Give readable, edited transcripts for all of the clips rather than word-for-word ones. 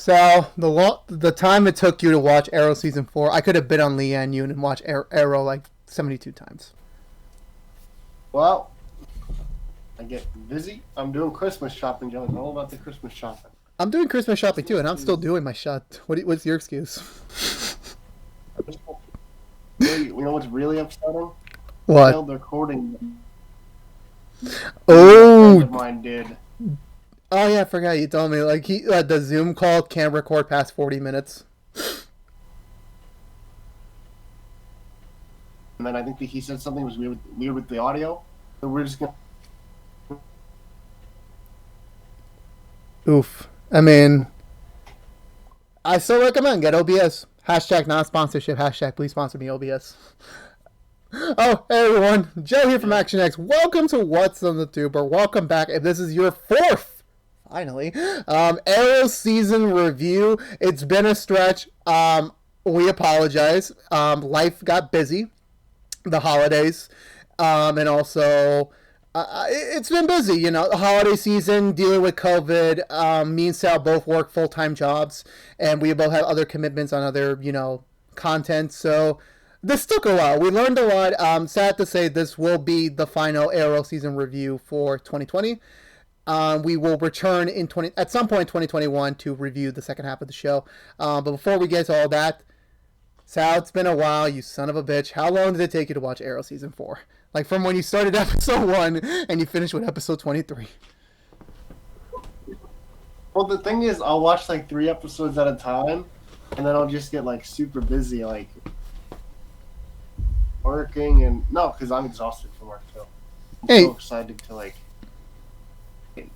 So the time it took you to watch Arrow season 4, I could have been on Lian Yun and watched Arrow like 72 times. Well, I get busy. I'm doing Christmas shopping, John. All about the Christmas shopping. I'm doing Christmas shopping too, and I'm still doing my shot. What's your excuse? You know what's really upsetting? What? Failed recording. Oh. A friend of mine did. Oh yeah, I forgot you told me. Like the Zoom call can't record past 40 minutes. And then I think that he said something was weird with the audio. So we're just gonna. Oof. I mean, I still recommend get OBS. Hashtag non-sponsorship. Hashtag please sponsor me OBS. Oh, hey everyone. Joe here from ActionX. Welcome to What's on the Tube, or welcome back if this is your fourth, finally, Arrow season review. It's been a stretch. We apologize. Life got busy. The holidays. And also... it's been busy, you know, the holiday season, dealing with COVID. Me and Sal both work full-time jobs, and we both have other commitments on other, content. So this took a while. We learned a lot. Sad to say, this will be the final Arrow season review for 2020. We will return at some point in 2021 to review the second half of the show. But before we get to all that, Sal, it's been a while, you son of a bitch. How long did it take you to watch Arrow season 4? Like from when you started episode 1 and you finished with episode 23. Well, the thing is, I'll watch like 3 episodes at a time, and then I'll just get like super busy, like working because I'm exhausted from work too. I'm so excited to like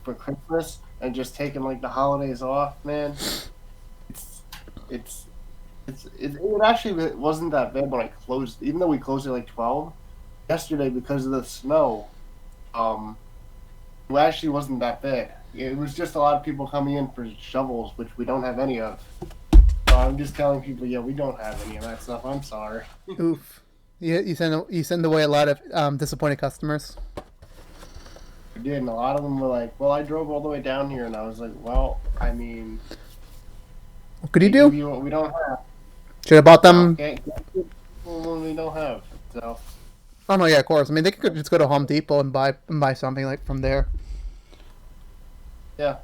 for Christmas and just taking like the holidays off, man. It actually wasn't that bad when I closed, even though we closed at like 12. Yesterday, because of the snow, it actually wasn't that bad. It was just a lot of people coming in for shovels, which we don't have any of. So I'm just telling people, yeah, we don't have any of that stuff. I'm sorry. Oof. You send away a lot of disappointed customers. I did, and a lot of them were like, well, I drove all the way down here, and I was like, well, I mean... What could you do? Give you what we don't have. Should have bought them... Can't give what we don't have, so... Oh no, yeah, of course. I mean, they could just go to Home Depot and buy something like from there. Yeah.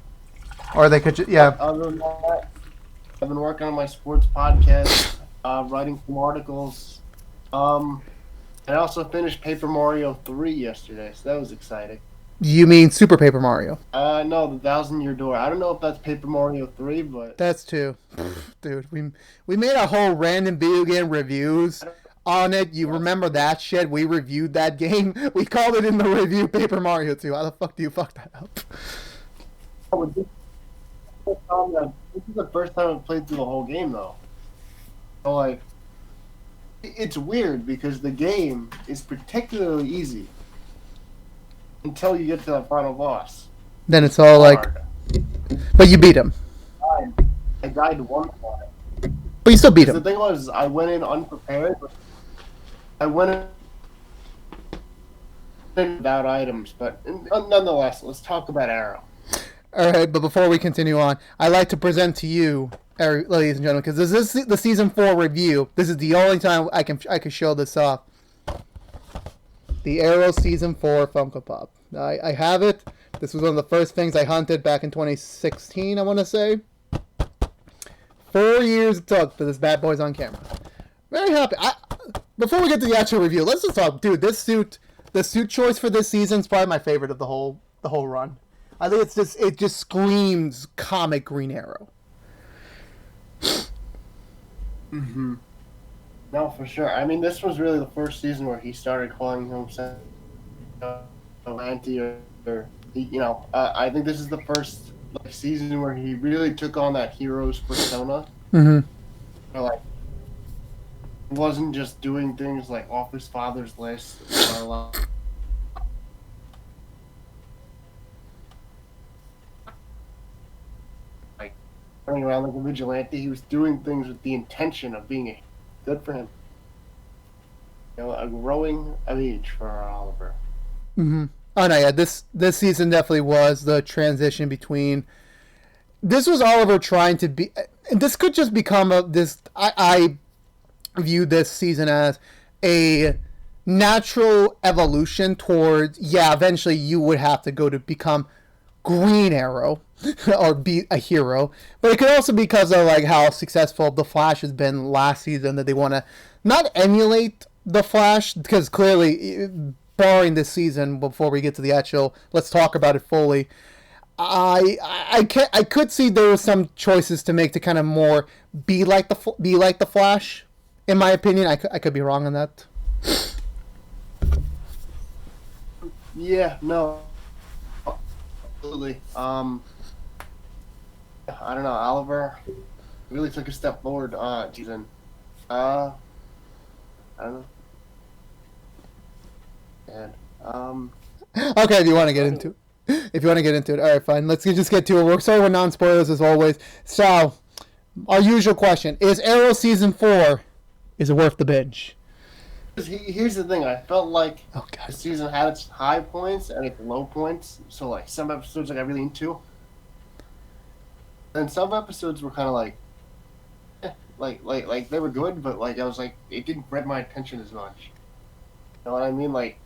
Or they could, yeah. Other than that, I've been working on my sports podcast, writing some articles. And I also finished Paper Mario 3 yesterday, so that was exciting. You mean Super Paper Mario? No, the 1,000-Year Door. I don't know if that's Paper Mario 3, but that's 2. Dude, we made a whole random video game reviews on it. You remember that shit? We reviewed that game. We called it in the review Paper Mario 2. How the fuck do you fuck that up? This is the first time I've played through the whole game, though. So, like, it's weird because the game is particularly easy until you get to the final boss. Then it's all like... But you beat him. I died one time. But you still beat him. The thing was, I went in unprepared, but I went in without items, but nonetheless, let's talk about Arrow. Alright, but before we continue on, I'd like to present to you, ladies and gentlemen, because this is the Season 4 review. This is the only time I can show this off. The Arrow Season 4 Funko Pop. I have it. This was one of the first things I hunted back in 2016, I want to say. 4 years it took for this bad boy's on camera. Very happy. Before we get to the actual review, let's just talk. Dude, the suit choice for this season is probably my favorite of the whole run. I think it just screams comic Green Arrow. Mm-hmm. No, for sure. I mean, this was really the first season where he started calling himself anti, or I think this is the first season where he really took on that hero's persona. Mm-hmm. Like, he wasn't just doing things like off his father's list or like running around like a vigilante. He was doing things with the intention of being good for him. A growing of age for Oliver. Mm-hmm. Oh no, yeah. This season definitely was the transition between this was Oliver trying to be. This could just become I view this season as a natural evolution towards. Yeah, eventually you would have to go to become Green Arrow or be a hero, but it could also be because of like how successful the Flash has been last season that they want to not emulate the Flash because clearly, barring this season, before we get to the actual, let's talk about it fully. I could see there were some choices to make to kind of more be like the Flash. In my opinion, I could be wrong on that. Yeah, no, absolutely. I don't know. Oliver really took a step forward season. I don't know. And Okay, if you want to get into it, all right, fine. Let's just get to it. We're sorry for non-spoilers as always. So, our usual question: is Arrow season 4 is it worth the binge? here's the thing. I felt like Oh God. the season had its high points and its low points. So like some episodes I got really into, and some episodes were kind of like, like they were good, but like I was like it didn't grab my attention as much. You know what I mean? Like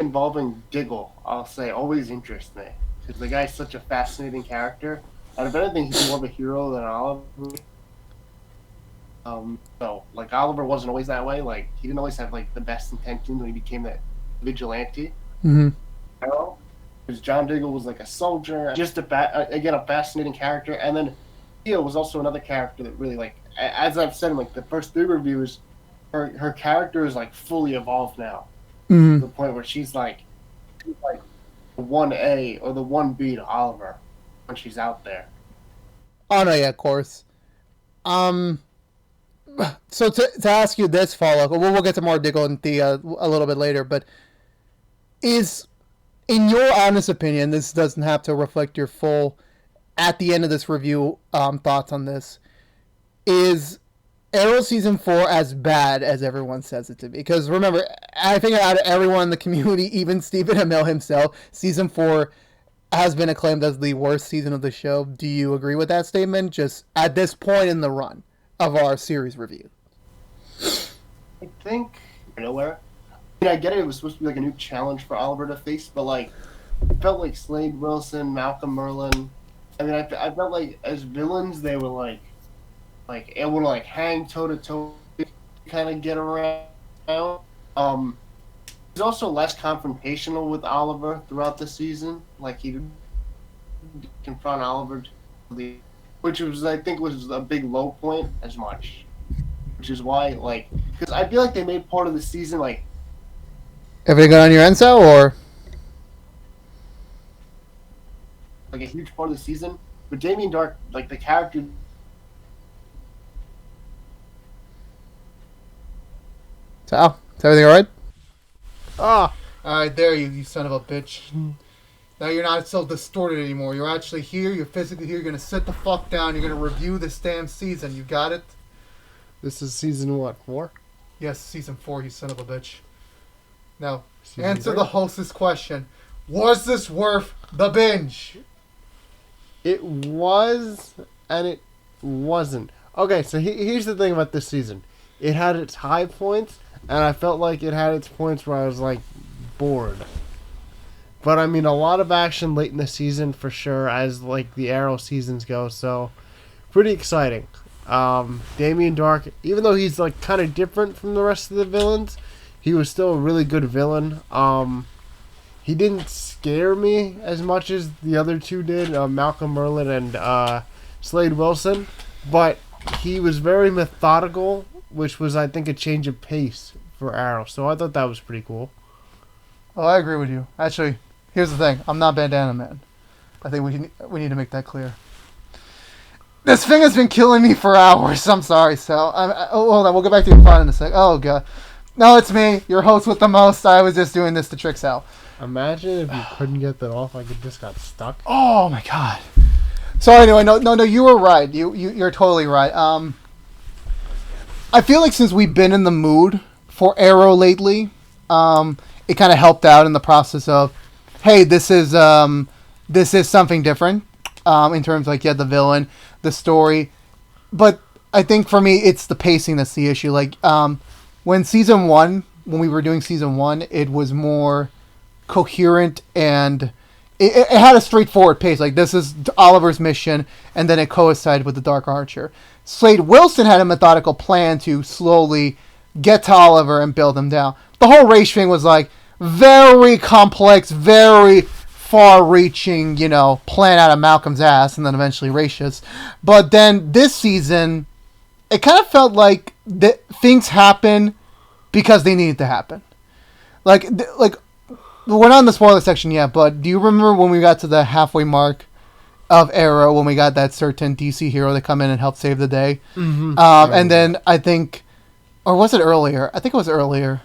involving Diggle, I'll say always interests me because the guy's such a fascinating character. And if anything, he's more of a hero than Oliver. So like Oliver wasn't always that way. Like he didn't always have like the best intentions when he became that vigilante. Mm-hmm. You know? Because John Diggle was like a soldier, just again a fascinating character. And then Theo was also another character that really like, as I've said in like the first 3 reviews, her character is like fully evolved now. Mm-hmm. To the point where she's like the 1A or the 1B to Oliver when she's out there. Oh no, yeah, of course. So to ask you this follow-up, we'll get to more Diggle and Thea a little bit later, but is, in your honest opinion, this doesn't have to reflect your full, at the end of this review, thoughts on this, is Arrow season 4 as bad as everyone says it to be? Because remember, I think out of everyone in the community, even Stephen Amell himself, season 4 has been acclaimed as the worst season of the show. Do you agree with that statement, just at this point in the run of our series review? I think nowhere. I mean, I get it. It was supposed to be like a new challenge for Oliver to face, but like, it felt like Slade Wilson, Malcolm Merlin. I mean, I felt like as villains they were like able to like hang toe to toe, kind of get around. He's also less confrontational with Oliver throughout the season. Like he didn't confront Oliver, which was I think was a big low point as much. Which is why like because I feel like they made part of the season like. Everything good on your end, Sal, or? Like a huge part of the season, but Damien Dark, like the character. Sal, is everything alright? Ah, Alright, there you son of a bitch. Now you're not so distorted anymore. You're actually here, you're physically here, you're gonna sit the fuck down, you're gonna review this damn season. You got it? this is season what, 4? Yes, season 4, you son of a bitch. Now, Season answer 3? the hostess question. Was this worth the binge? It was, and it wasn't. Okay, so here's the thing about this season. It had its high points, and I felt like it had its points where I was, like, bored. But, I mean, a lot of action late in the season, for sure, as, like, the Arrow seasons go, so pretty exciting. Damien Dark, even though he's, like, kind of different from the rest of the villains, he was still a really good villain. He didn't scare me as much as the other two did, Malcolm Merlin and Slade Wilson, but he was very methodical, which was, I think, a change of pace for Arrow. So I thought that was pretty cool. Oh, I agree with you. Actually, here's the thing. I'm not Bandana Man. I think we need to make that clear. This thing has been killing me for hours. I'm sorry, Sal. Hold on. We'll get back to your plot in a sec. Oh, God. No, it's me, your host with the most. I was just doing this to trick Sal. Imagine if you couldn't get that off, like it just got stuck. Oh, my God. So anyway, no, you were right. You're totally right. I feel like since we've been in the mood for Arrow lately, it kind of helped out in the process of, hey, this is something different. in terms of, like, the villain, the story. But I think for me, it's the pacing that's the issue. Like, when we were doing season 1, it was more coherent and it had a straightforward pace. Like, this is Oliver's mission, and then it coincided with the Dark Archer. Slade Wilson had a methodical plan to slowly get to Oliver and build him down. The whole race thing was, like, very complex, very far-reaching, plan out of Malcolm's ass, and then eventually Racious. But then this season, it kind of felt like things happen because they needed to happen. Like, we're not in the spoiler section yet, but do you remember when we got to the halfway mark of Arrow, when we got that certain DC hero to come in and help save the day? Mm-hmm. And then I think, or was it earlier? I think it was earlier.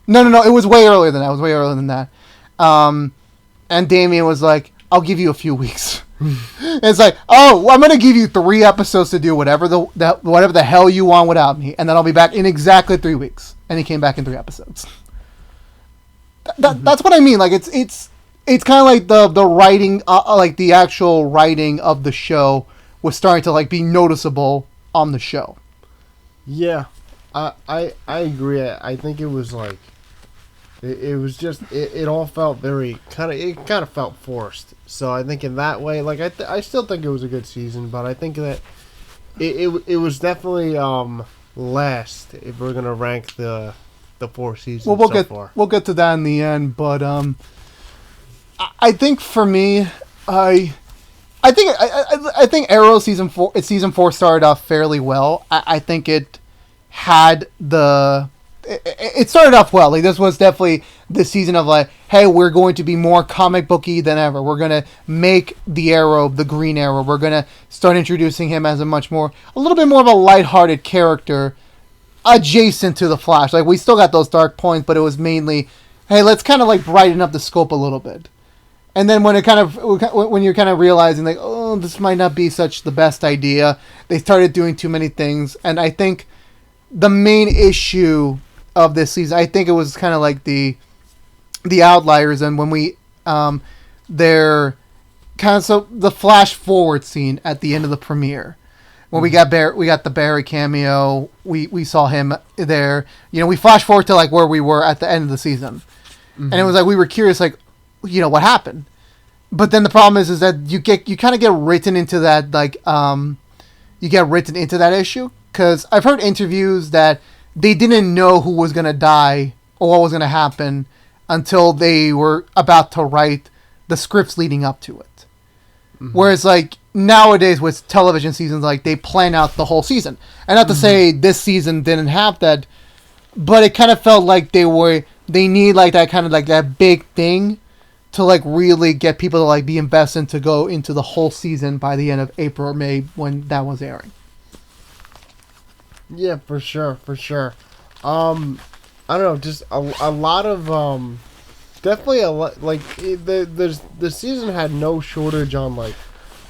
No, it was way earlier than that. It was way earlier than that. And Damian was like, I'll give you a few weeks. It's like, oh, I'm going to give you 3 episodes to do whatever the hell you want without me, and then I'll be back in exactly 3 weeks. And he came back in 3 episodes. That's what I mean. Like, it's kind of like the writing, like the actual writing of the show was starting to, like, be noticeable on the show. Yeah, I agree. I think it was like it was just it all felt very kind of felt forced. So I think in that way, like I still think it was a good season, but I think that it was definitely last if we're gonna rank the 4 seasons so far. We'll get to that in the end, but I think for me, I think Arrow season 4 started off fairly well. I think it had it started off well. Like, this was definitely the season of, like, hey, we're going to be more comic booky than ever. We're going to make the Arrow the Green Arrow. We're going to start introducing him as a little bit more of a lighthearted character adjacent to the Flash. Like, we still got those dark points, but it was mainly, hey, let's kind of, like, brighten up the scope a little bit. And then when you're kind of realizing, like, oh, this might not be such the best idea, they started doing too many things. And I think the main issue of this season, I think it was kind of like the outliers, and when they're kind of, so the flash forward scene at the end of the premiere, when we got the Barry cameo, we saw him there. We flash forward to, like, where we were at the end of the season, and it was like we were curious, like, what happened. But then the problem is that you kind of get written into that, like, you get written into that issue, because I've heard interviews that they didn't know who was going to die or what was going to happen until they were about to write the scripts leading up to it. Mm-hmm. Whereas, like, nowadays with television seasons, like, they plan out the whole season. And not to say this season didn't have that, but it kind of felt like they need, like, that kind of, like, that big thing to, like, really get people to, like, be invested to go into the whole season by the end of April or May when that was airing. Yeah, for sure. I don't know, just a lot of definitely a lot, like, the season had no shortage on, like,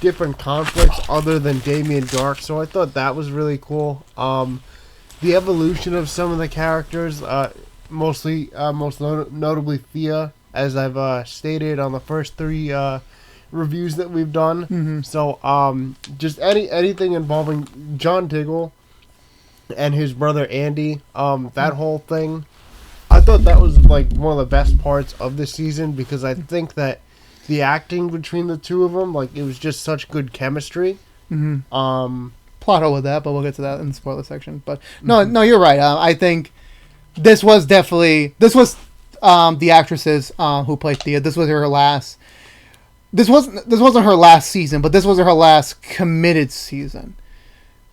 different conflicts other than Damien Dark, so I thought that was really cool. The evolution of some of the characters, most notably Thea, as I've stated on the first 3 reviews that we've done. Mm-hmm. So just anything involving John Diggle and his brother Andy, that whole thing, I thought that was, like, one of the best parts of the season, because I think that the acting between the two of them, like, it was just such good chemistry. Mm-hmm. Plot hole with that, but we'll get to that in the spoiler section. But no, you're right. I think this was the actresses who played Thea. This was her last. This wasn't her last season, but this was her last committed season.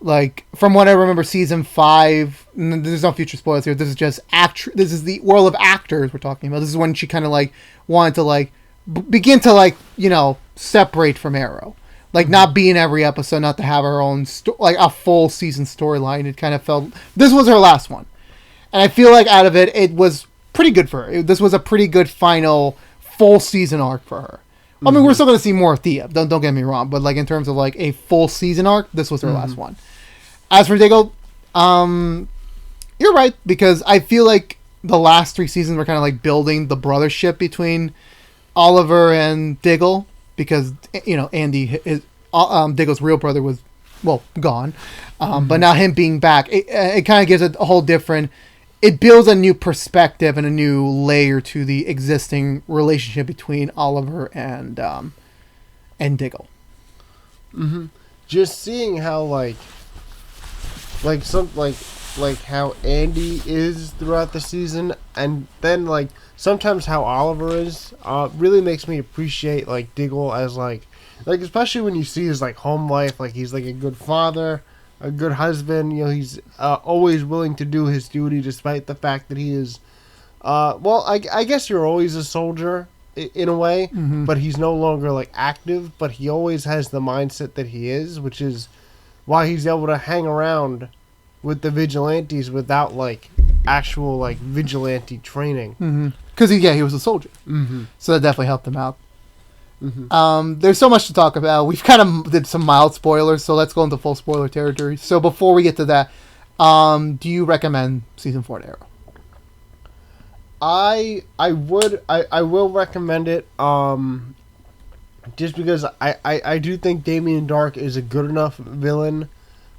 Like, from what I remember, season 5. There's no future spoilers here. This is just This is the world of actors we're talking about. This is when she kind of, like, wanted to, like, begin to, like, separate from Arrow, like, not be in every episode, not to have her own like a full season storyline. It kind of felt this was her last one, and I feel like out of it was pretty good for her. This was a pretty good final full season arc for her. I mean, we're still going to see more of Thea. Don't get me wrong, but, like, in terms of, like, a full season arc, this was her last one. As for Diggle, you're right, because I feel like the last 3 seasons were kind of like building the brothership between Oliver and Diggle, because Andy Diggle's real brother was, well, gone. But now him being back, it kind of gives it a whole different. It builds a new perspective and a new layer to the existing relationship between Oliver and Diggle. Mm-hmm. Just seeing how like how Andy is throughout the season, and then like sometimes how Oliver is, really makes me appreciate like Diggle as like especially when you see his like home life, like he's like a good father, a good husband. You know, he's always willing to do his duty despite the fact that he is, well, I guess you're always a soldier in a way, but he's no longer like active, but he always has the mindset that he is, which is why he's able to hang around with the vigilantes without like actual like vigilante training. Because he was a soldier, so that definitely helped him out. There's so much to talk about. We've kind of did some mild spoilers, so let's go into full spoiler territory. So before we get to that, do you recommend season 4 to Arrow? I will recommend it, just because I do think Damien Dark is a good enough villain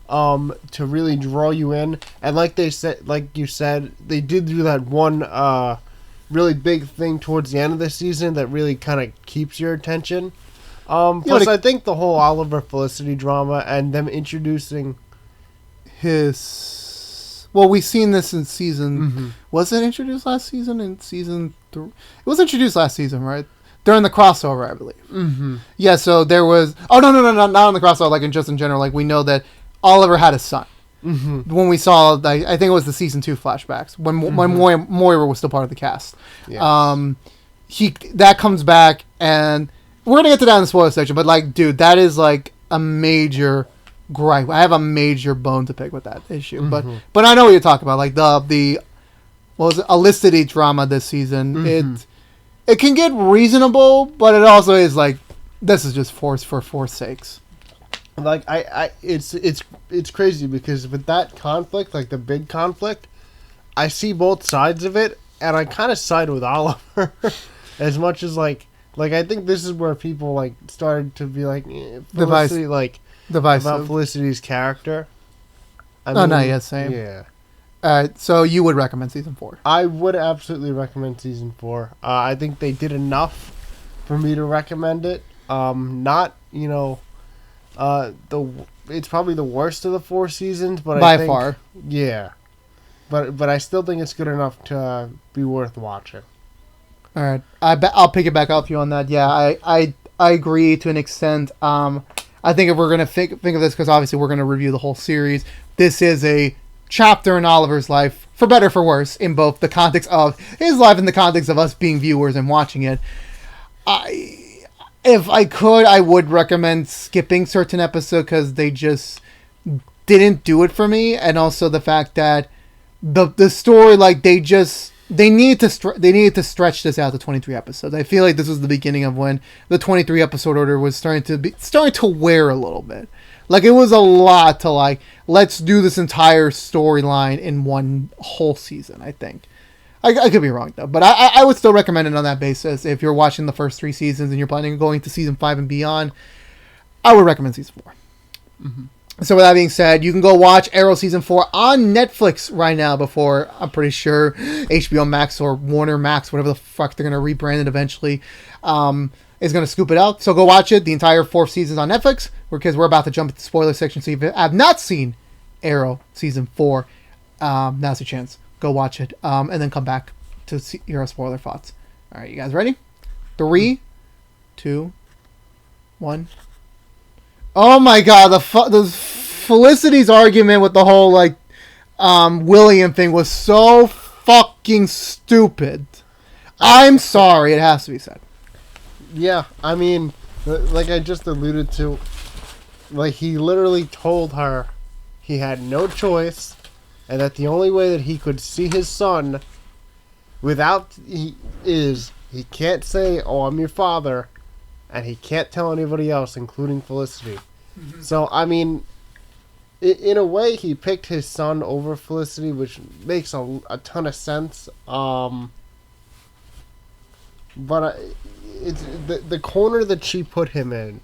to really draw you in. And like you said, they did do that one really big thing towards the end of the season that really kind of keeps your attention. Plus, I think the whole Oliver Felicity drama and them introducing his... Well, we've seen this in season... Was it introduced last season? In season 3? It was introduced last season, right? During the crossover, I believe. Yeah, so there was... Oh, no, not on the crossover, like just in general. Like, we know that Oliver had a son. When we saw, I think it was the season 2 flashbacks when Moira was still part of the cast. Yes. That comes back, and we're gonna get to that in the spoiler section. But like, dude, that is like a major gripe. I have a major bone to pick with that issue. But I know what you're talking about. Like the what was it, Elicity drama this season. It can get reasonable, but it also is like this is just force for force sakes. Like it's crazy because with that conflict, like the big conflict, I see both sides of it, and I kind of side with Oliver, as much as like I think this is where people like started to be like Felicity, about Felicity's character. Not yet, same. Yeah. So you would recommend season 4? I would absolutely recommend season 4. I think they did enough for me to recommend it. Not it's probably the worst of the 4 seasons, but by far, yeah. But I still think it's good enough to be worth watching. All right, I'll pick it back up with you on that. Yeah, I agree to an extent. I think if we're gonna think of this, because obviously we're gonna review the whole series, this is a chapter in Oliver's life, for better or for worse, in both the context of his life and the context of us being viewers and watching it. If I could, I would recommend skipping certain episodes because they just didn't do it for me, and also the fact that the story, like they needed to stretch this out to 23 episodes. I feel like this was the beginning of when the 23 episode order was starting to wear a little bit. Like it was a lot to like let's do this entire storyline in one whole season. I think. I could be wrong, though. But I would still recommend it on that basis. If you're watching the first 3 seasons and you're planning on going to season 5 and beyond, I would recommend season 4. So with that being said, you can go watch Arrow season 4 on Netflix right now before, I'm pretty sure, HBO Max or Warner Max, whatever the fuck they're going to rebrand it eventually, is going to scoop it out. So go watch it. The entire 4 seasons on Netflix, because we're about to jump into the spoiler section. So if you have not seen Arrow season 4, now's your chance. Go watch it, and then come back to see your spoiler thoughts. All right, you guys ready? 3, 2, 1. Oh my god, the Felicity's argument with the whole like William thing was so fucking stupid. I'm sorry, it has to be said. Yeah, I mean, like I just alluded to, like he literally told her he had no choice. And that the only way that he could see his son he can't say, "Oh, I'm your father," and he can't tell anybody else, including Felicity. So, I mean, in a way, he picked his son over Felicity, which makes a ton of sense. But it's the corner that she put him in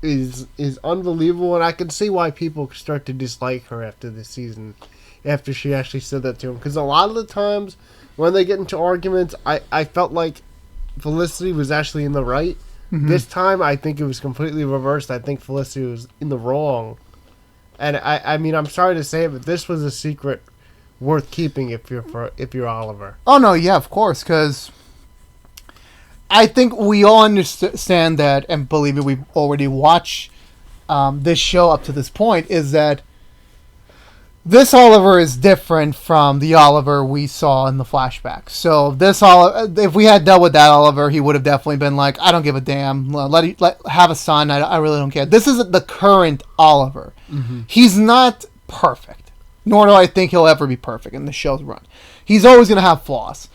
is unbelievable, and I can see why people start to dislike her after this season, after she actually said that to him. Because a lot of the times when they get into arguments, I felt like Felicity was actually in the right. Mm-hmm. This time, I think it was completely reversed. I think Felicity was in the wrong. And I mean, I'm sorry to say it, but this was a secret worth keeping if you're Oliver. Oh no, yeah, of course, because I think we all understand that, and believe me, we've already watched this show up to this point, is that this Oliver is different from the Oliver we saw in the flashback. So this Oliver, if we had dealt with that Oliver, he would have definitely been like, I don't give a damn, let have a son, I really don't care. This is the current Oliver. Mm-hmm. He's not perfect, nor do I think he'll ever be perfect in the show's run. He's always going to have flaws.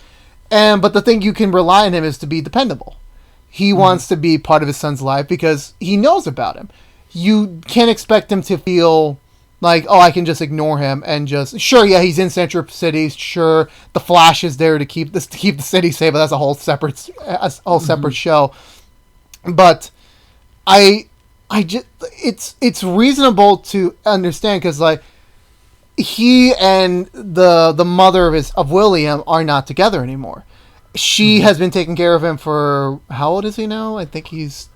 But the thing you can rely on him is to be dependable. He wants to be part of his son's life because he knows about him. You can't expect him to feel like, oh, I can just ignore him and just... Sure, yeah, he's in Central City. Sure, the Flash is there to keep the city safe, but that's a whole separate show. But I just... It's reasonable to understand because, like, he and the mother of William are not together anymore. She has been taking care of him for... How old is he now? I think he's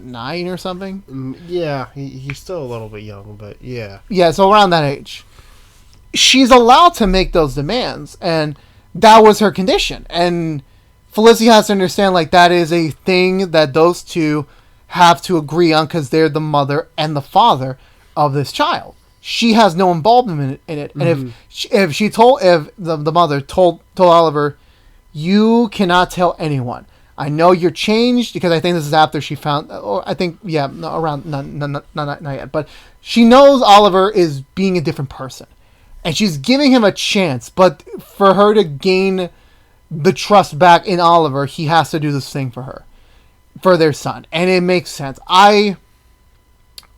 9 or something. Yeah, he's still a little bit young, but yeah. Yeah, so around that age. She's allowed to make those demands, and that was her condition. And Felicity has to understand, like, that is a thing that those two have to agree on because they're the mother and the father of this child. She has no involvement in it. And if the mother told Oliver, you cannot tell anyone. I know you're changed, because I think this is after she found, or I think, yeah, no, around, not yet, but she knows Oliver is being a different person, and she's giving him a chance, but for her to gain the trust back in Oliver, he has to do this thing for her, for their son, and it makes sense. I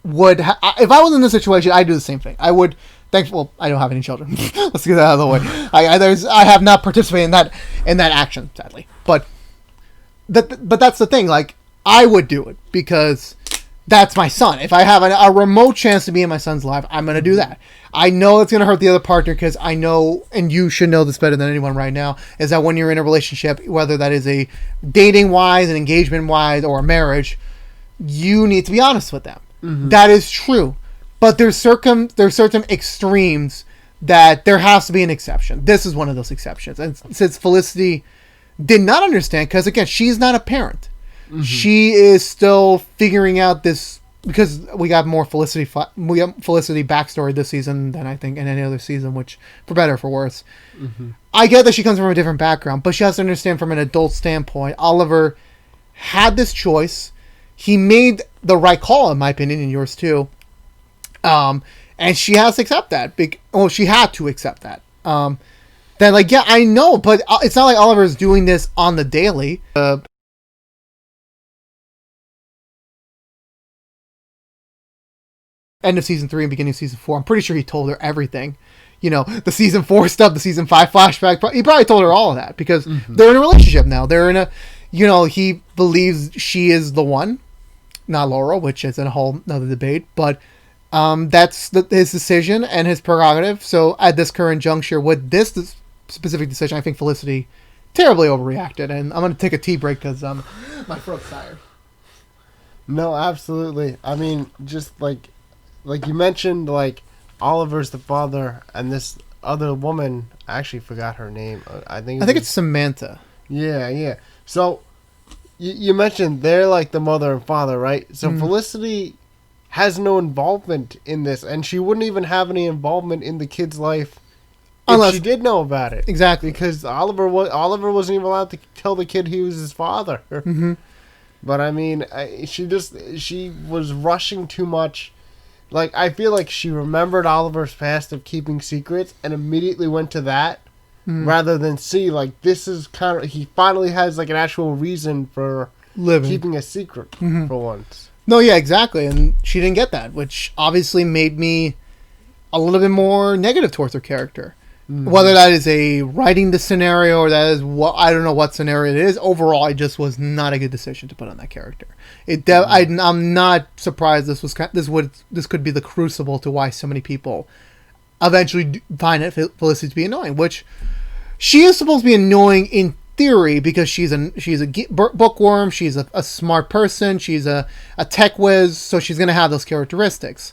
would, if I was in this situation, I'd do the same thing. I would, well, I don't have any children. Let's get that out of the way. I have not participated in that action, sadly, but that's the thing. Like, I would do it because that's my son. If I have a remote chance to be in my son's life, I'm going to do that. I know it's going to hurt the other partner because I know, and you should know this better than anyone right now, is that when you're in a relationship, whether that is a dating-wise, an engagement-wise, or a marriage, you need to be honest with them. Mm-hmm. That is true. But there's certain extremes that there has to be an exception. This is one of those exceptions. And since Felicity did not understand, because again, she's not a parent. Mm-hmm. She is still figuring out this, because we got more Felicity backstory this season than I think in any other season, which for better or for worse. Mm-hmm. I get that she comes from a different background, but she has to understand from an adult standpoint, Oliver had this choice. He made the right call, in my opinion, and yours too. And she has to accept that. She had to accept that. Then, like, yeah, I know, but it's not like Oliver's doing this on the daily. End of season 3 and beginning of season 4, I'm pretty sure he told her everything. You know, the season 4 stuff, the season 5 flashback, he probably told her all of that, because they're in a relationship now. They're in a, he believes she is the one, not Laurel, which is a whole another debate, but that's his decision and his prerogative. So at this current juncture, with this specific decision, I think Felicity terribly overreacted, and I'm going to take a tea break because my throat's tired. No, absolutely. I mean, just like you mentioned, like, Oliver's the father, and this other woman, I actually forgot her name. I think it's Samantha. Yeah. So you mentioned they're like the mother and father, right? So Felicity has no involvement in this, and she wouldn't even have any involvement in the kid's life unless she did know about it. Exactly, because Oliver wasn't even allowed to tell the kid he was his father. Mm-hmm. But I mean, she was rushing too much. Like, I feel like she remembered Oliver's past of keeping secrets and immediately went to that, rather than see, like, this is kind of, he finally has, like, an actual reason for keeping a secret for once. No, yeah, exactly. And she didn't get that, which obviously made me a little bit more negative towards her character. Whether that is a writing the scenario or that is what, I don't know what scenario it is. Overall, it just was not a good decision to put on that character. I'm not surprised this could be the crucible to why so many people eventually find Felicity to be annoying. Which she is supposed to be annoying in theory because she's a bookworm. She's a smart person. She's a tech whiz, so she's gonna have those characteristics.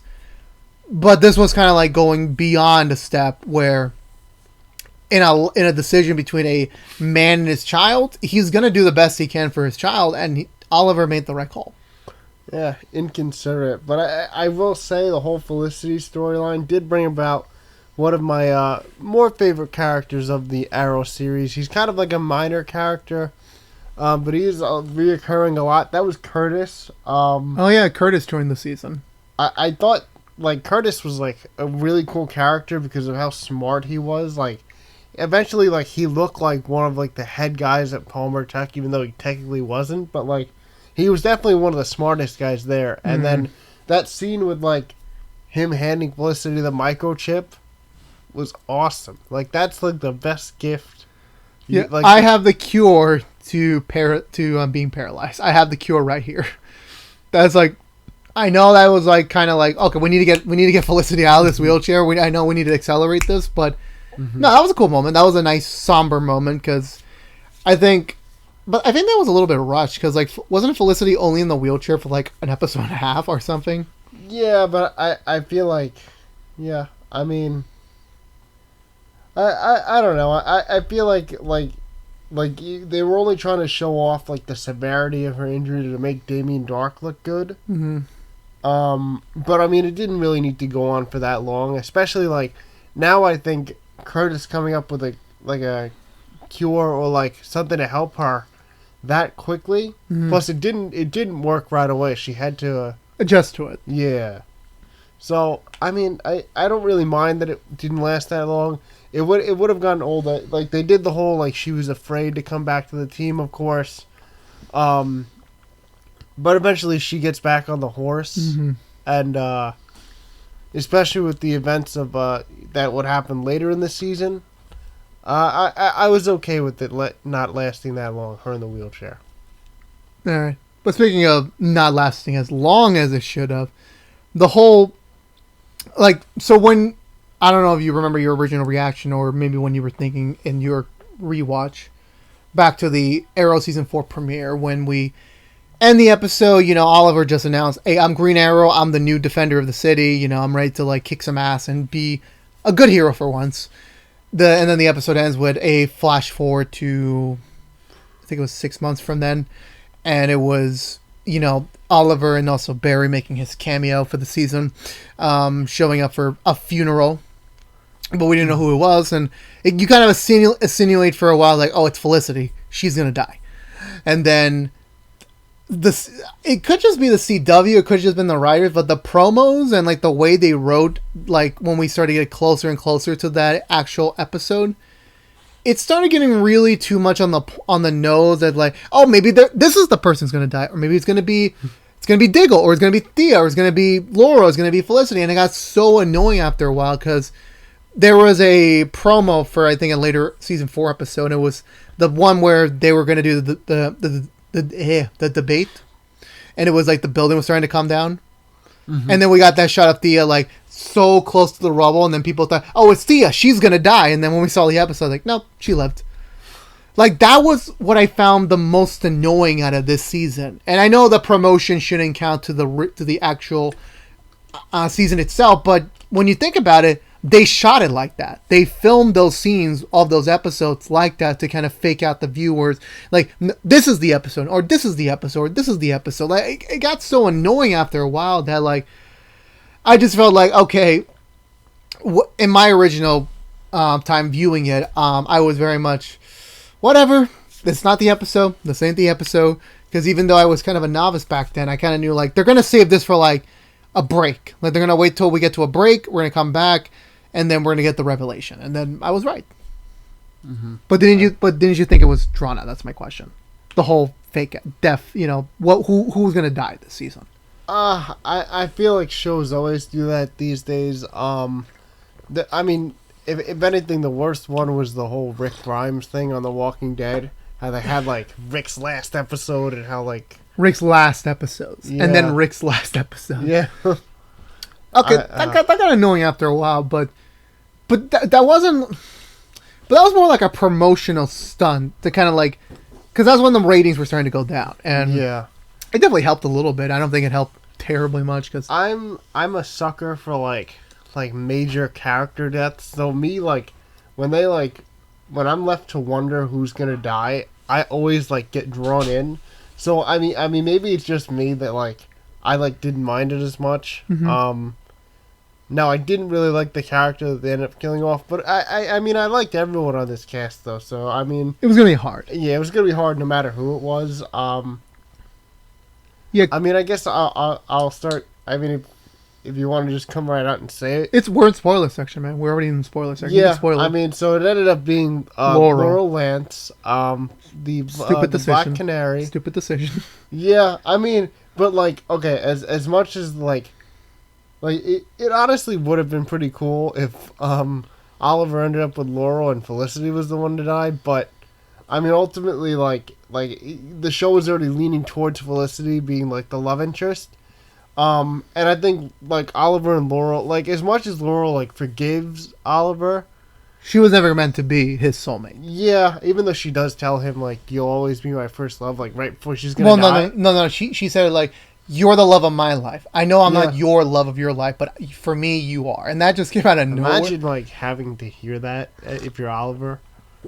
But this was kind of like going beyond a step where, in a decision between a man and his child, he's gonna do the best he can for his child, and Oliver made the right call. Yeah, inconsiderate. But I will say the whole Felicity storyline did bring about one of my more favorite characters of the Arrow series. He's kind of like a minor character, but he's reoccurring a lot. That was Curtis. Curtis joined the season. I thought like Curtis was like a really cool character because of how smart he was. Like, eventually, like, he looked like one of like the head guys at Palmer Tech, even though he technically wasn't. But like, he was definitely one of the smartest guys there. And then that scene with like him handing Felicity the microchip was awesome. Like, that's like the best gift. Yeah, I have the cure to being paralyzed. I have the cure right here. That's like, I know that was like kind of like, okay, we need to get Felicity out of this wheelchair. I know we need to accelerate this, but no, that was a cool moment. That was a nice somber moment because I think that was a little bit rushed because like wasn't Felicity only in the wheelchair for like an episode and a half or something? Yeah, but I feel like, yeah, I mean, I don't know. I feel like they were only trying to show off like the severity of her injury to make Damien Dark look good. Mm-hmm. But I mean, it didn't really need to go on for that long, especially like now. I think Curtis coming up with a cure or like something to help her that quickly. Mm-hmm. Plus, it didn't work right away. She had to adjust to it. Yeah. So I mean, I don't really mind that it didn't last that long. It would have gotten old. Like they did the whole like she was afraid to come back to the team, of course. But eventually she gets back on the horse, and especially with the events of that would happen later in the season, I was okay with it not lasting that long. Her in the wheelchair. All right, but speaking of not lasting as long as it should have, the whole so when I don't know if you remember your original reaction or maybe when you were thinking in your rewatch back to the Arrow season 4 premiere when we. And the episode, Oliver just announced, hey, I'm Green Arrow. I'm the new defender of the city. I'm ready to, like, kick some ass and be a good hero for once. And then the episode ends with a flash forward to, I think it was 6 months from then. And it was, Oliver and also Barry making his cameo for the season, showing up for a funeral. But we didn't know who it was. And you kind of insinuate for a while, like, oh, it's Felicity. She's going to die. And then... it could just be the CW, it could have just been the writers, but the promos and like the way they wrote, like when we started to get closer and closer to that actual episode, it started getting really too much on the nose that like, oh, maybe this is the person who's gonna die, or maybe it's gonna be Diggle, or it's gonna be Thea, or it's gonna be Laura, or it's gonna be Felicity, and it got so annoying after a while because there was a promo for I think a later season 4 episode. It was the one where they were gonna do the debate, and it was like the building was starting to come down, and then we got that shot of Thea like so close to the rubble, and then people thought, oh, it's Thea, she's gonna die, and then when we saw the episode, like, nope, she lived. Like, that was what I found the most annoying out of this season. And I know the promotion shouldn't count to the actual season itself, but when you think about it, they shot it like that. They filmed those scenes of those episodes like that to kind of fake out the viewers. Like, this is the episode, or this is the episode, or this is the episode. Like, it got so annoying after a while that, like, I just felt like, okay, in my original time viewing it, I was very much, whatever, it's not the episode, this ain't the episode. Because even though I was kind of a novice back then, I kind of knew, like, they're going to save this for, like, a break. Like, they're going to wait till we get to a break, we're going to come back, and then we're gonna get the revelation, and then I was right. But didn't you think it was drawn out? That's my question. The whole fake death. Who was gonna die this season? I feel like shows always do that these days. I mean, if anything, the worst one was the whole Rick Grimes thing on The Walking Dead. How they had like Rick's last episode and how like Rick's last episodes, Yeah. and then Rick's last episode. yeah. Okay, that got annoying after a while, but that wasn't. But that was more like a promotional stunt to kind of like, because that's when the ratings were starting to go down, and Yeah. it definitely helped a little bit. I don't think it helped terribly much because I'm a sucker for like major character deaths. So me like when I'm left to wonder who's gonna die, I always like get drawn in. So I mean maybe it's just me that like I like didn't mind it as much. No, I didn't really like the character that they ended up killing off, but I mean I liked everyone on this cast though. So I mean it was gonna be hard. yeah, it was gonna be hard no matter who it was. Yeah, I mean I guess I'll start. I mean if you want to just come right out and say it. we're in spoiler section, man. We're already in the spoiler section. You Yeah, can spoil it. I mean, so it ended up being Laurel Lance, the Stupid decision. Black Canary. Stupid decision. Yeah, I mean, but like, okay, as much as like it honestly would have been pretty cool if Oliver ended up with Laurel and Felicity was the one to die. But I mean, ultimately, like the show was already leaning towards Felicity being like the love interest. And I think like Oliver and Laurel, like as much as Laurel like forgives Oliver, She was never meant to be his soulmate. yeah, even though she does tell him like you'll always be my first love, like right before she's gonna die. No. She said like, you're the love of my life. I know I'm Yeah. not your love of your life, but for me you are. And that just came out of nowhere. Imagine like having to hear that if you're Oliver,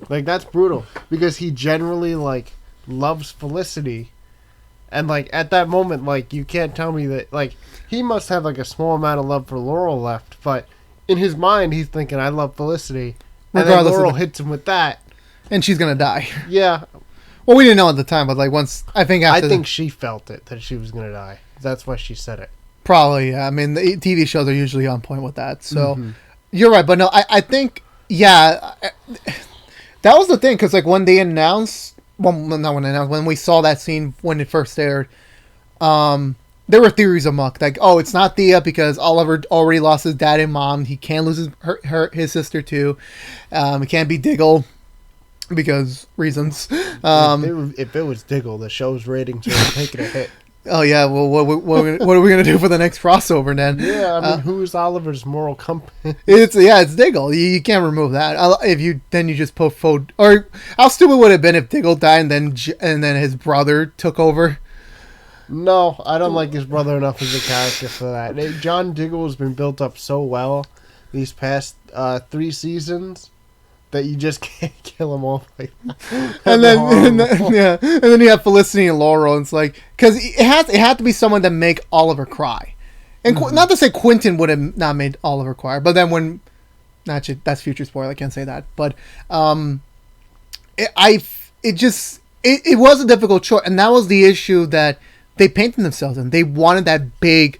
like that's brutal because he generally like loves Felicity. And, like, at that moment, like, you can't tell me that, like, he must have, like, a small amount of love for Laurel left. But in his mind, he's thinking, I love Felicity. And then Regardless of Laurel the- hits him with that. And she's gonna die. Yeah, Well, we didn't know at the time, but like once I think after I think she felt it, that she was going to die. That's why she said it. probably, yeah. I mean, the TV shows are usually on point with that. So Mm-hmm. you're right, but no, I think that was the thing because like when they announced, well, not when they announced, when we saw that scene when it first aired, there were theories amok like, oh, it's not Thea because Oliver already lost his dad and mom. He can't lose his sister too. It can't be Diggle because reasons. If it was Diggle, the show's ratings would have taken a hit. Oh yeah, well, what are we gonna do for the next crossover then? Yeah, I mean, who's Oliver's moral compass? It's Diggle. You can't remove that. If you just put or how stupid would it have been if Diggle died and then his brother took over? No, I don't like his brother enough as a character for that. John Diggle has been built up so well these past 3 seasons that you just can't kill him off like that. And then you have Felicity and Laurel, and it's like because it had to be someone that make Oliver cry, and not to say Quentin would have not made Oliver cry, but then when, actually that's future spoiler, I can't say that, but it was a difficult choice, and that was the issue that they painted themselves in. They wanted that big,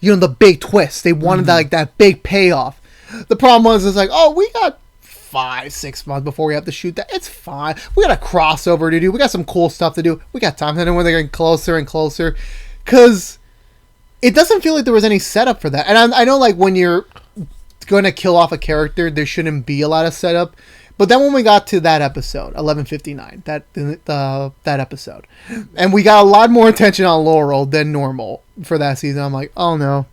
the big twist. They wanted that big payoff. The problem was, it's like, oh, we got 5-6 months before we have to shoot that. It's fine. We got a crossover to do. We got some cool stuff to do. We got time. And then when they're getting closer and closer, because it doesn't feel like there was any setup for that. And I know, like, when you're going to kill off a character, there shouldn't be a lot of setup. But then when we got to that episode, 11:59, that episode, and we got a lot more attention on Laurel than normal for that season, I'm like, oh no,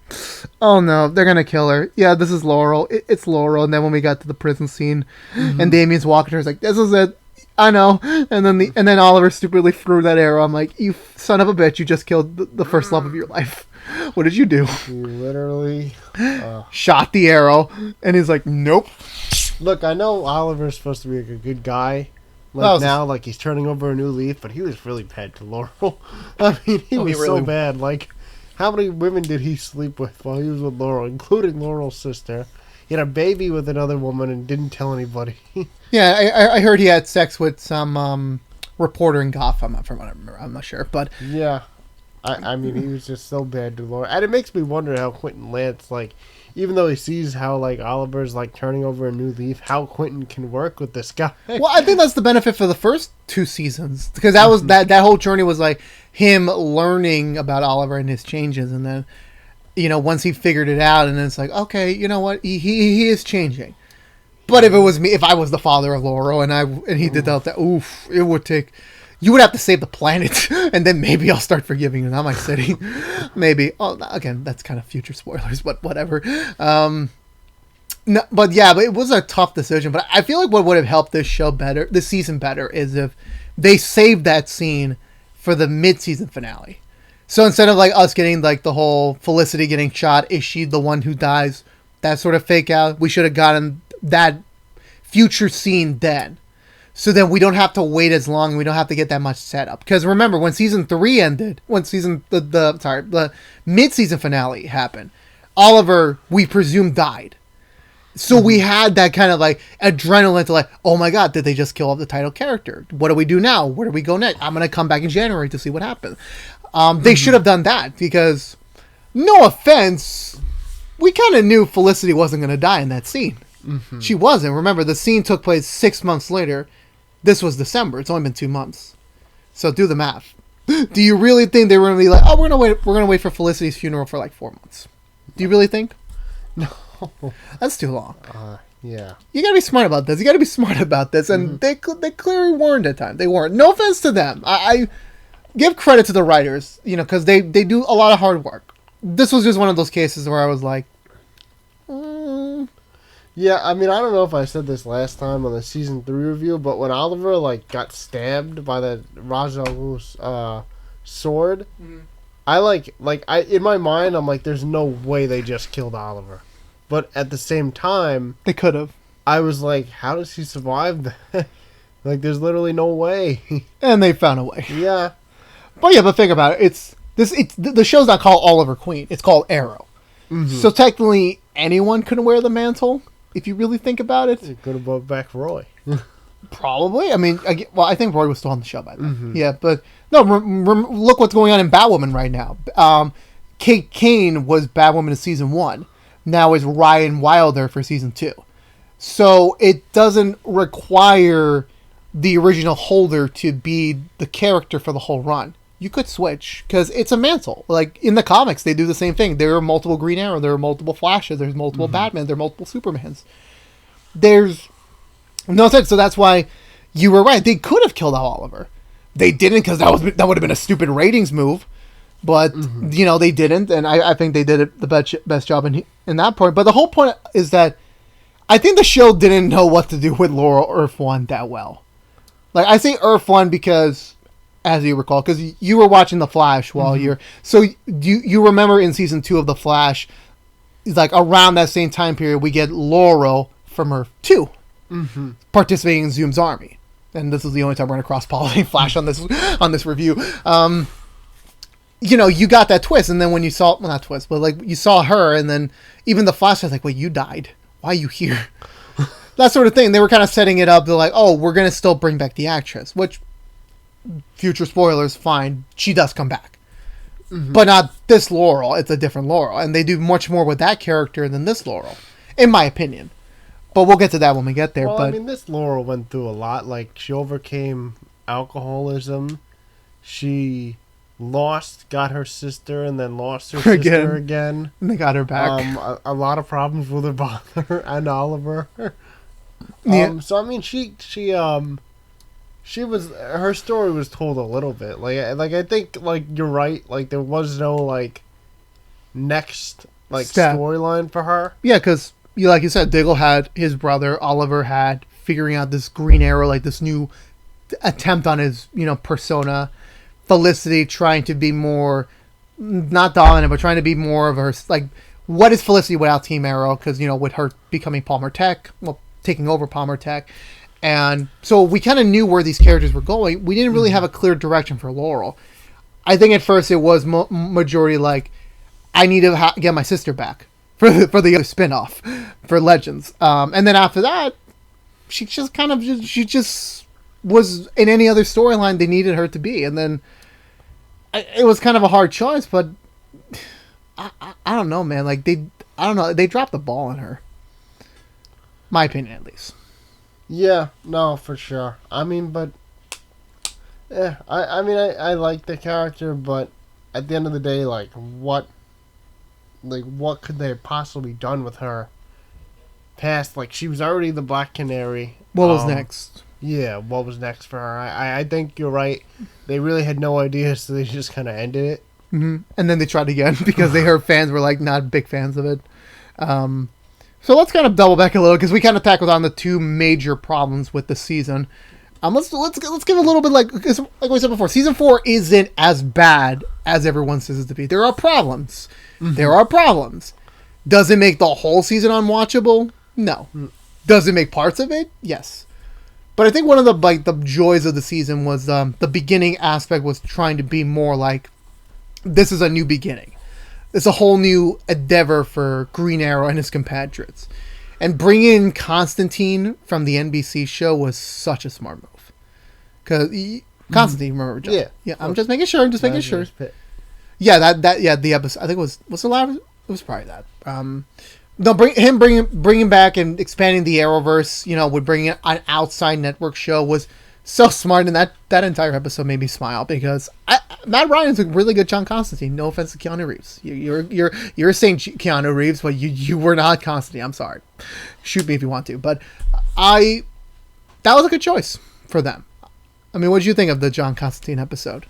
they're gonna kill her. Yeah, this is Laurel. It's Laurel. And then when we got to the prison scene, and Damien's walking to her, it's like, this is it. I know. And then Oliver stupidly threw that arrow. I'm like, you son of a bitch! You just killed the first love of your life. What did you do? You literally shot the arrow, and he's like, nope. Look, I know Oliver's supposed to be like a good guy. Like he's turning over a new leaf, but he was really bad to Laurel. I mean, he was so bad. Like, how many women did he sleep with while he was with Laurel, including Laurel's sister? He had a baby with another woman and didn't tell anybody. Yeah, I heard he had sex with some reporter in Gotham. From what I remember, I'm not sure, but yeah, I mean, he was just so bad to Laurel, and it makes me wonder how Quentin Lance, like, even though he sees how like Oliver's like turning over a new leaf, how Quentin can work with this guy. Well, I think that's the benefit for the first 2 seasons, because that was that whole journey was like him learning about Oliver and his changes, and then once he figured it out, and then it's like, okay, you know what, he is changing. But if it was me, if I was the father of Laurel and he did that, oof, it would take. You would have to save the planet, and then maybe I'll start forgiving you. Not my city, maybe. Oh, again, that's kind of future spoilers, but whatever. No, but it was a tough decision. But I feel like what would have helped this season better, is if they saved that scene for the mid-season finale. So instead of like us getting like the whole Felicity getting shot, is she the one who dies? That sort of fake out. We should have gotten that future scene then. So then we don't have to wait as long, and we don't have to get that much setup. Because remember, when season 3 ended, the mid-season finale happened, Oliver, we presume, died. So we had that kind of like adrenaline to like, oh my god, did they just kill off the title character? What do we do now? Where do we go next? I'm going to come back in January to see what happens. They should have done that, because, no offense, we kind of knew Felicity wasn't going to die in that scene. Mm-hmm. She wasn't. Remember, the scene took place 6 months later. This was December. It's only been 2 months. So do the math. Do you really think they were going to be like, oh, we're going to wait for Felicity's funeral for like 4 months? Do you really think? No. That's too long. Yeah. You got to be smart about this. And they clearly warned at times. They weren't. No offense to them. I give credit to the writers, because they do a lot of hard work. This was just one of those cases where I was like, Yeah, I mean, I don't know if I said this last time on the season 3 review, but when Oliver like got stabbed by the Ra's al Ghul's sword, I in my mind I'm like, there's no way they just killed Oliver, but at the same time they could have. I was like, how does he survive that? Like, there's literally no way. And they found a way. Yeah, but think about it. The show's not called Oliver Queen. It's called Arrow. Mm-hmm. So technically, anyone can wear the mantle. If you really think about it, you could have brought back Roy. Probably. I mean, I think Roy was still on the show by then. Mm-hmm. Yeah, but no. Look what's going on in Batwoman right now. Kate Kane was Batwoman in season 1. Now is Ryan Wilder for season 2. So it doesn't require the original holder to be the character for the whole run. You could switch, because it's a mantle. Like, in the comics, they do the same thing. There are multiple Green Arrow, there are multiple Flashes, there's multiple Batman, there are multiple Supermans. There's no sense. So that's why you were right. They could have killed Oliver. They didn't, because that would have been a stupid ratings move. But, they didn't, and I think they did it the best job in that point. But the whole point is that I think the show didn't know what to do with Laurel Earth 1 that well. Like, I say Earth 1 because, as you recall, because you were watching The Flash while you're... So you remember in season 2 of The Flash, like around that same time period, we get Laurel from Earth 2 participating in Zoom's army. And this is the only time we're going to cross-pollinate Flash on this review. You got that twist, and then when you saw... Well, not twist, but like you saw her, and then even The Flash was like, wait, you died. Why are you here? That sort of thing. They were kind of setting it up. They're like, oh, we're going to still bring back the actress, which... Future spoilers, fine. She does come back. But not this Laurel. It's a different Laurel. And they do much more with that character than this Laurel, in my opinion. But we'll get to that when we get there. Well, but I mean, this Laurel went through a lot. Like, she overcame alcoholism. She got her sister, and then lost her sister again. And they got her back. A lot of problems with her father and Oliver. So, I mean, her story was told a little bit. Like I think, like, you're right. Like, there was no, like, next, like, storyline for her. Yeah, because, like you said, Diggle had his brother, Oliver had figuring out this Green Arrow, like, this new attempt on his, persona. Felicity trying to be more, not dominant, but trying to be more of her, like, what is Felicity without Team Arrow? Because, with her becoming Palmer Tech, taking over Palmer Tech. And so we kind of knew where these characters were going. We didn't really have a clear direction for Laurel. I think at first it was majority like, I need to get my sister back for the other spinoff for Legends. And then after that, she just was in any other storyline they needed her to be. And then it was kind of a hard choice, but I don't know, man. Like, they dropped the ball on her. My opinion, at least. Yeah, no, for sure. I mean, but... Yeah, I like the character, but at the end of the day, what could they have possibly done with her past, like, she was already the Black Canary. What was next? Yeah, what was next for her? I think you're right. They really had no idea, so they just kind of ended it. Mm-hmm. And then they tried again because they heard fans were like not big fans of it. So let's kind of double back a little because we kind of tackled on the two major problems with the season. Let's give a little bit like we said before. Season 4 isn't as bad as everyone says it to be. There are problems. Mm-hmm. There are problems. Does it make the whole season unwatchable? No. Does it make parts of it? Yes. But I think one of the joys of the season was the beginning aspect was trying to be more like this is a new beginning. It's a whole new endeavor for Green Arrow and his compatriots. And bringing in Constantine from the NBC show was such a smart move. Because Constantine, remember, John? Yeah. I'm just making sure. Yeah, the episode. I think it was the last. It was probably that. No, bringing back and expanding the Arrowverse. With bringing in an outside network show was so smart, and that entire episode made me smile because Matt Ryan's a really good John Constantine. No offense to Keanu Reeves. You're saying Keanu Reeves, but you were not Constantine. I'm sorry. Shoot me if you want to, but that was a good choice for them. I mean, what did you think of the John Constantine episode?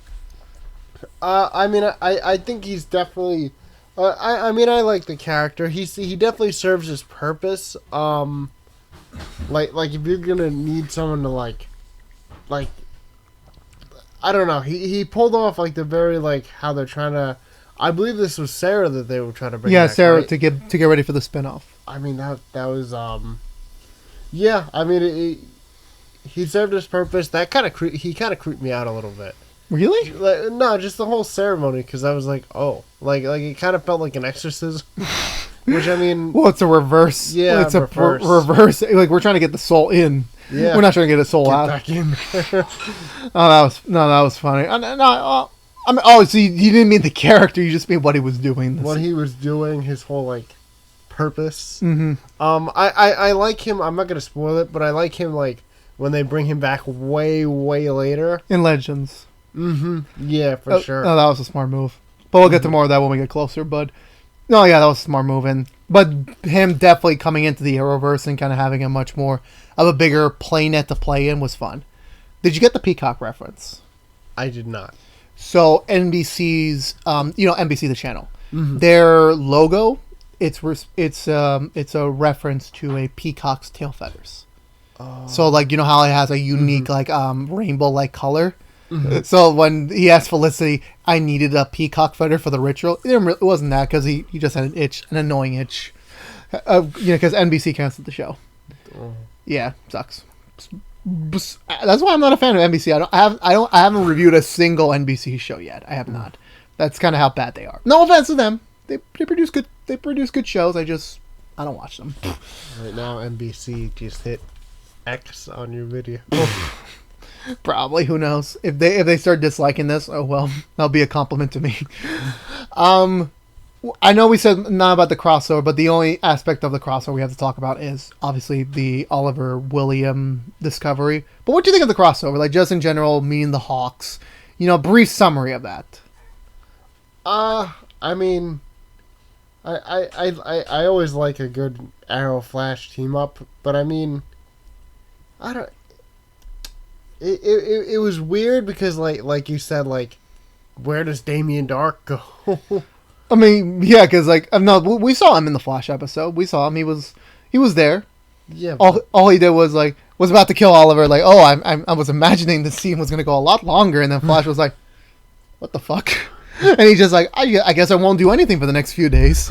I think he's definitely. I like the character. He definitely serves his purpose. Like if you're gonna need someone to like, I don't know. He pulled off like the very like how they're trying to. I believe this was Sarah that they were trying to bring. Yeah, back, Sarah right? to get ready for the spinoff. I mean that was yeah. I mean he served his purpose. That he kind of creeped me out a little bit. Really? Like, no, just the whole ceremony because I was like, oh, like it kind of felt like an exorcism. Which I mean, well, it's a reverse. Yeah, it's a reverse. Like we're trying to get the soul in. Yeah, we're not trying to get the soul out. Back in. That was funny. So you didn't mean the character. You just mean what he was doing. What he was doing, his whole like purpose. Mm-hmm. I like him. I'm not gonna spoil it, but I like him like when they bring him back way later in Legends. Mm-hmm. Yeah, for sure. No, that was a smart move. But we'll get to more of that when we get closer. But no, yeah, that was a smart move. But him definitely coming into the Arrowverse and kind of having a much more of a bigger play net to play in was fun. Did you get the Peacock reference? I did not. So NBC's, NBC the channel, mm-hmm. their logo, it's a reference to a peacock's tail feathers. Oh. So like how it has a unique mm-hmm. Rainbow like color. Mm-hmm. So when he asked Felicity, I needed a peacock feather for the ritual. It wasn't that because he just had an annoying itch. Because NBC canceled the show. Oh. Yeah, sucks. That's why I'm not a fan of NBC. I haven't reviewed a single NBC show yet. I have not. That's kind of how bad they are. No offense to them. They produce good shows. I don't watch them. Right now, NBC just hit X on your video. Probably, who knows? If they start disliking this, oh well, that'll be a compliment to me. I know we said not about the crossover, but the only aspect of the crossover we have to talk about is obviously the Oliver William discovery. But what do you think of the crossover? Like just in general, meeting the Hawks. Brief summary of that. I mean, I always like a good Arrow Flash team up, but I mean, I don't. It was weird because like you said, like where does Damien Dark go? I mean, yeah, because no, we saw him in the Flash episode. We saw him. He was there. Yeah. All he did was about to kill Oliver. Like, oh, I was imagining the scene was gonna go a lot longer, and then Flash was like, what the fuck? And he's just like, I guess I won't do anything for the next few days.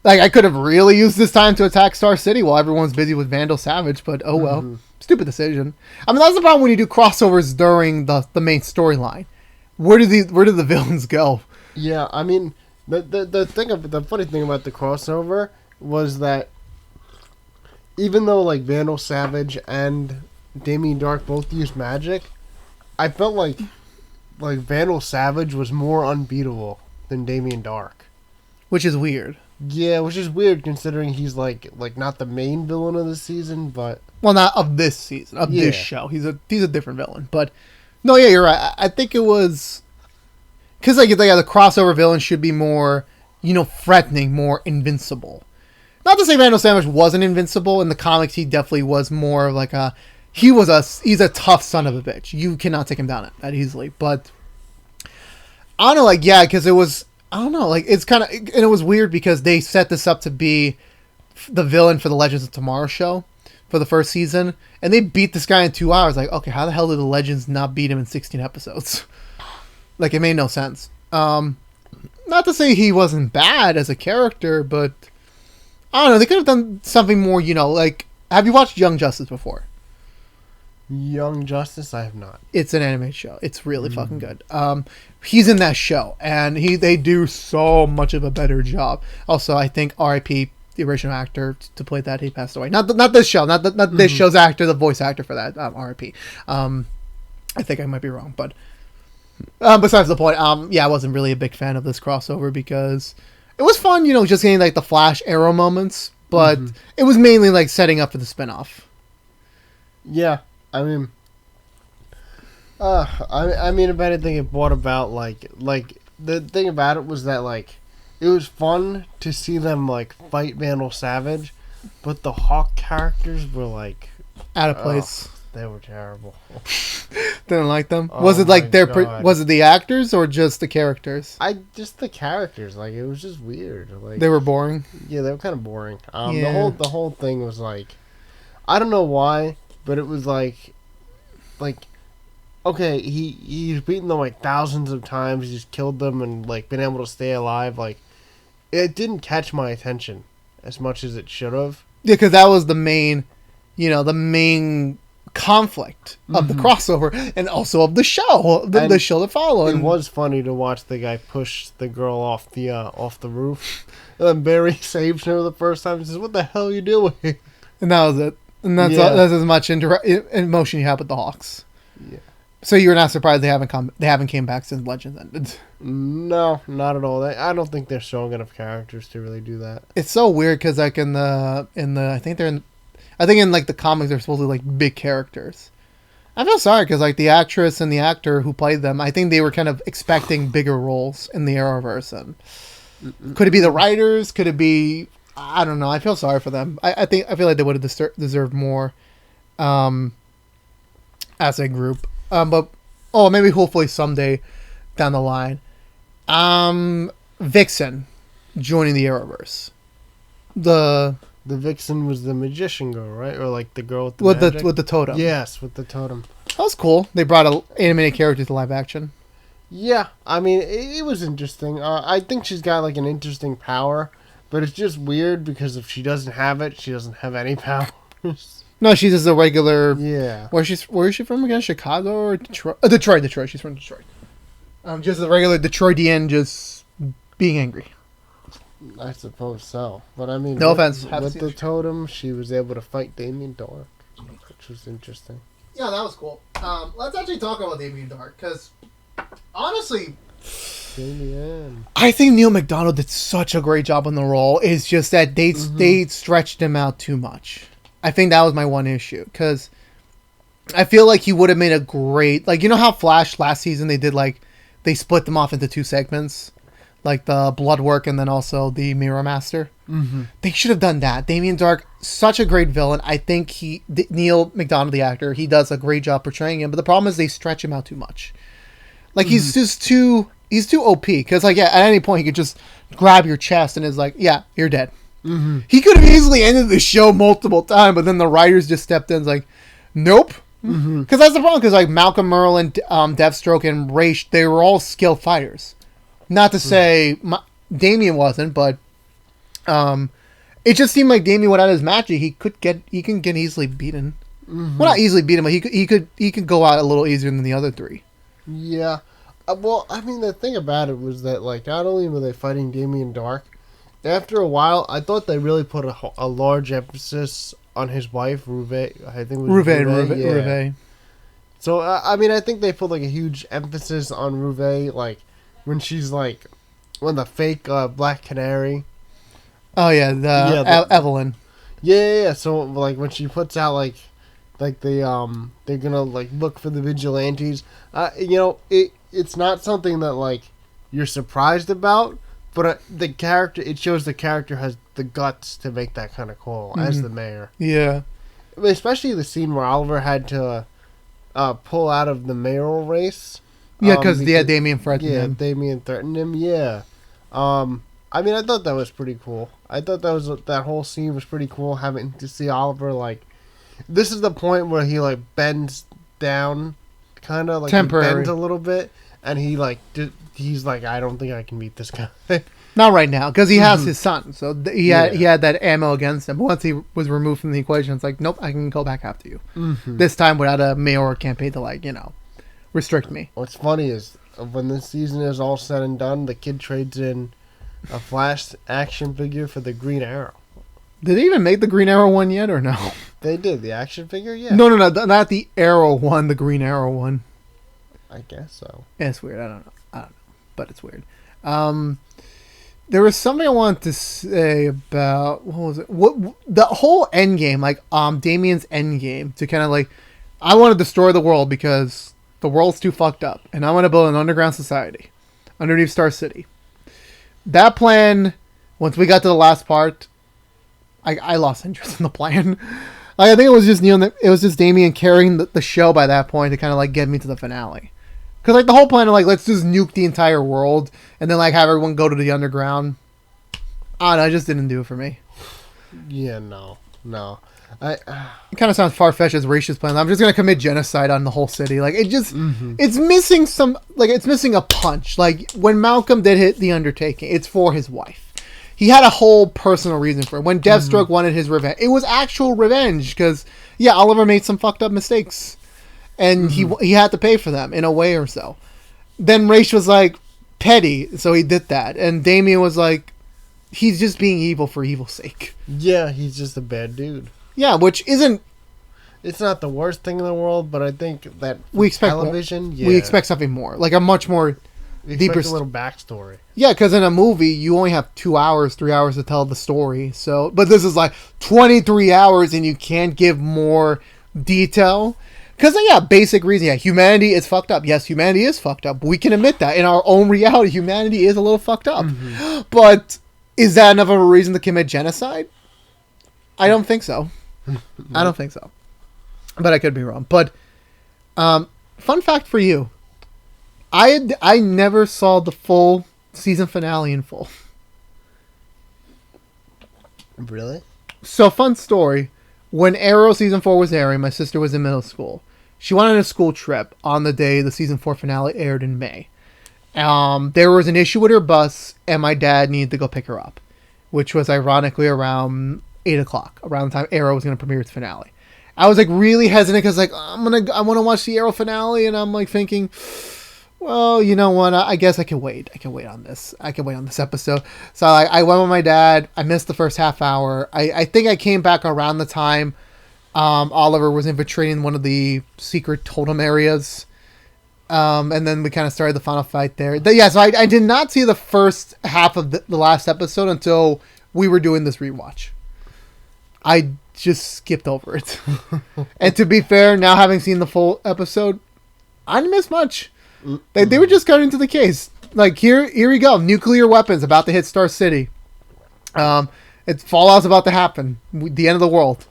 Like, I could have really used this time to attack Star City while everyone's busy with Vandal Savage, but oh well. Mm-hmm. Stupid decision. I mean, that's the problem when you do crossovers during the main storyline. Where do the villains go? Yeah, I mean, the funny thing about the crossover was that even though like Vandal Savage and Damien Dark both used magic, I felt like Vandal Savage was more unbeatable than Damien Dark, which is weird. Yeah, which is weird considering he's like not the main villain of the season, but not of this season, of this show. He's a different villain, but no, yeah, you're right. I think it was because the crossover villain should be more, threatening, more invincible. Not to say Vandal Savage wasn't invincible. In the comics, he definitely was more of like a... He's a tough son of a bitch. You cannot take him down that easily. But I don't know, like, yeah, because it was... I don't know, like, it's kind of... And it was weird because they set this up to be the villain for the Legends of Tomorrow show for the first season. And they beat this guy in 2 hours. Like, okay, how the hell did the Legends not beat him in 16 episodes? Like, it made no sense. Not to say he wasn't bad as a character, but... I don't know, they could have done something more, you know, like... Have you watched Young Justice before? Young Justice, I have not. It's an anime show. It's really fucking good. He's in that show, and they do so much of a better job. Also, I think R.I.P. the original actor to play that, he passed away. Not this show, not this show's actor, the voice actor for that. R.I.P. I think I might be wrong, but besides the point, yeah, I wasn't really a big fan of this crossover because it was fun, you know, just getting like the Flash Arrow moments, but it was mainly like setting up for the spinoff. Yeah. I mean, I mean, if anything, it brought about like the thing about it was that like it was fun to see them like fight Vandal Savage, but the Hawk characters were like Out of place. They were terrible. Didn't like them. Oh Was it like God. was it the actors or just the characters? Just the characters, like it was just weird. Like They were boring. yeah, they were kind of boring. Yeah. The whole thing was like, I don't know why, but it was like, okay, he's beaten them like thousands of times. He's killed them and like been able to stay alive. Like, it didn't catch my attention as much as it should have. Yeah, because that was the main, you know, the main conflict of the crossover and also of the show, the show that followed. It was funny to watch the guy push the girl off the roof, and then Barry saves her the first time. He says, "What the hell are you doing?" And that was it. And that's that's as much emotion you have with the Hawks. Yeah. So you're not surprised they haven't came back since Legends ended. No, not at all. I don't think they're showing enough characters to really do that. It's so weird because like in the I think in like the comics they're supposed to be like big characters. I feel sorry because like the actress and the actor who played them, I think they were kind of expecting bigger roles in the Arrowverse. And could it be the writers? Could it be? I don't know. I feel sorry for them. I feel like they would have deserved more as a group. But maybe hopefully someday down the line. Vixen joining the Arrowverse. The Vixen was the magician girl, right? Or like the girl with the magic? with the totem. Yes, with the totem. That was cool. They brought an animated character to live action. Yeah, I mean it was interesting. I think she's got like an interesting power, but it's just weird because if she doesn't have it, she doesn't have any powers. No, she's just a regular. Yeah. Where is she from again? Chicago or Detroit? Detroit. She's from Detroit. Just a regular Detroitian, just being angry. I suppose so, but I mean, No offense. With the totem, she was able to fight Damien Dark, which was interesting. Yeah, that was cool. Let's actually talk about Damien Dark because honestly, Damien. I think Neil McDonough did such a great job on the role. It's just that they stretched him out too much. I think that was my one issue because I feel like he would have made a great, like, you know how Flash last season they split them off into two segments, like the blood work and then also the Mirror Master. Mm-hmm. They should have done that. Damien Dark, such a great villain. I think Neil McDonough, the actor, he does a great job portraying him. But the problem is they stretch him out too much. Like he's too OP because like at any point he could just grab your chest and is like, yeah, you're dead. Mm-hmm. He could have easily ended the show multiple times, but then the writers just stepped in and was like, nope. Because that's the problem. Because like Malcolm Merlin, Deathstroke, and Raish, they were all skilled fighters. Not to say Damien wasn't, but it just seemed like Damien, without his magic, he can get easily beaten. Mm-hmm. Well, not easily beaten, but he could go out a little easier than the other three. Yeah. Well, I mean, the thing about it was that like not only were they fighting Damien Dark, after a while, I thought they really put a large emphasis on his wife, Ruve. I think it was Ruve. So, I mean, I think they put like a huge emphasis on Ruve, like when she's like, when the fake Black Canary. Oh yeah, Evelyn. Yeah. So like when she puts out like they're gonna like look for the vigilantes. You know, it's not something that like you're surprised about. But the character, it shows the character has the guts to make that kind of call as the mayor. Yeah. Especially the scene where Oliver had to pull out of the mayoral race. Yeah, because Damien threatened him. Yeah, Damien threatened him, yeah. I mean, I thought that was pretty cool. I thought that whole scene was pretty cool, having to see Oliver, like... This is the point where he, like, bends down, kind of, like, temporary. He bends a little bit, and he, like, he's like, I don't think I can beat this guy. Not right now, because he has his son, so he had that ammo against him. But once he was removed from the equation, it's like, nope, I can go back after you. Mm-hmm. This time without a mayoral campaign to, like, restrict me. What's funny is, when this season is all said and done, the kid trades in a Flash action figure for the Green Arrow. Did they even make the Green Arrow one yet, or no? They did, the action figure, yeah. No, not the Arrow one, the Green Arrow one. I guess so. Yeah, it's weird. I don't know, but it's weird. There was something I wanted to say about what was it? What the whole end game, like Damien's end game, to kind of like, I want to destroy the world because the world's too fucked up, and I want to build an underground society underneath Star City. That plan, once we got to the last part, I lost interest in the plan. Like, I think it was just Damien carrying the show by that point to kind of like get me to the finale. Because, like, the whole plan of, like, let's just nuke the entire world and then, like, have everyone go to the underground. I don't know, it just didn't do it for me. Yeah, no. It kind of sounds far-fetched as Rachel's plan. I'm just going to commit genocide on the whole city. Like, it just, it's missing it's missing a punch. Like, when Malcolm did hit the undertaking, it's for his wife. He had a whole personal reason for it. When Deathstroke wanted his revenge, it was actual revenge because, yeah, Oliver made some fucked up mistakes. And he had to pay for them in a way or so. Then Raish was like, petty, so he did that. And Damien was like, he's just being evil for evil's sake. Yeah, he's just a bad dude. Yeah, which isn't... It's not the worst thing in the world, but I think that we expect television... Yeah. We expect something more. Like a much more deeper... a little backstory. Yeah, because in a movie, you only have 2 hours, 3 hours to tell the story. So, but this is like 23 hours and you can't give more detail. Because, yeah, basic reason. Yeah, humanity is fucked up. Yes, humanity is fucked up. We can admit that. In our own reality, humanity is a little fucked up. But is that enough of a reason to commit genocide? I don't think so. I don't think so. But I could be wrong. But, fun fact for you. I never saw the full season finale in full. Really? So, fun story. When Arrow Season 4 was airing, my sister was in middle school. She went on a school trip on the day the Season 4 finale aired in May. There was an issue with her bus, and my dad needed to go pick her up, which was ironically around 8 o'clock, around the time Arrow was going to premiere its finale. I was like really hesitant because like I want to watch the Arrow finale, and I'm like thinking, well, you know what? I guess I can wait. I can wait on this. I can wait on this episode. So I went with my dad. I missed the first half hour. I think I came back around the time Oliver was infiltrating one of the secret totem areas. And then we kind of started the final fight there. So I did not see the first half of the last episode until we were doing this rewatch. I just skipped over it. And to be fair, now having seen the full episode, I didn't miss much. They were just cutting to the case. Like, here we go. Nuclear weapons about to hit Star City. It's Fallout's about to happen. The end of the world.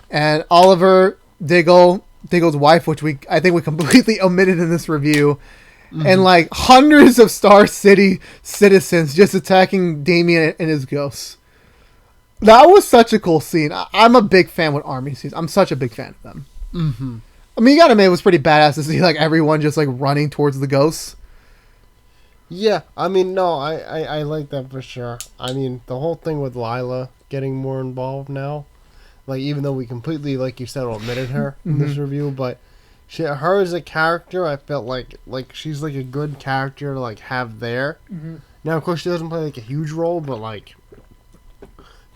And Oliver Diggle's wife, which I think we completely omitted in this review. And like hundreds of Star City citizens just attacking Damien and his ghosts. That was such a cool scene. I'm a big fan with army scenes. I'm such a big fan of them. I mean, you gotta admit, it was pretty badass to see like everyone just like running towards the ghosts. Yeah, I mean, no, I like that for sure. I mean, the whole thing with Lila getting more involved now, like even though we completely, like you said, omitted her in this review, but her as a character, I felt like she's like a good character to like have there. Now, of course, she doesn't play like a huge role, but like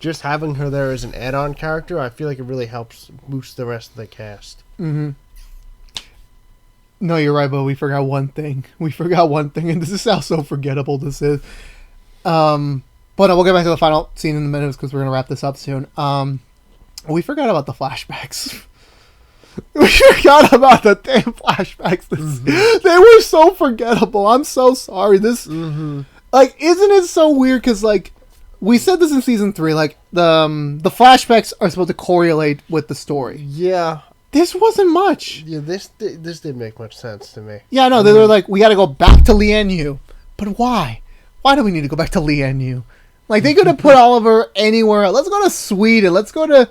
just having her there as an add-on character, I feel like it really helps boost the rest of the cast. No, you're right, but we forgot one thing. And this is how so forgettable this is. But we'll get back to the final scene in a minute because we're going to wrap this up soon. We forgot about the flashbacks. We forgot about the damn flashbacks. They were so forgettable. I'm so sorry. Like, Like, isn't it so weird? Because, like, we said this in season 3. Like, the flashbacks are supposed to correlate with the story. Yeah. This wasn't much. Yeah, this didn't make much sense to me. Yeah, no, they were like, we got to go back to Lian. But why? Why do we need to go back to Lian? Like, they could have put Oliver anywhere. Let's go to Sweden. Let's go to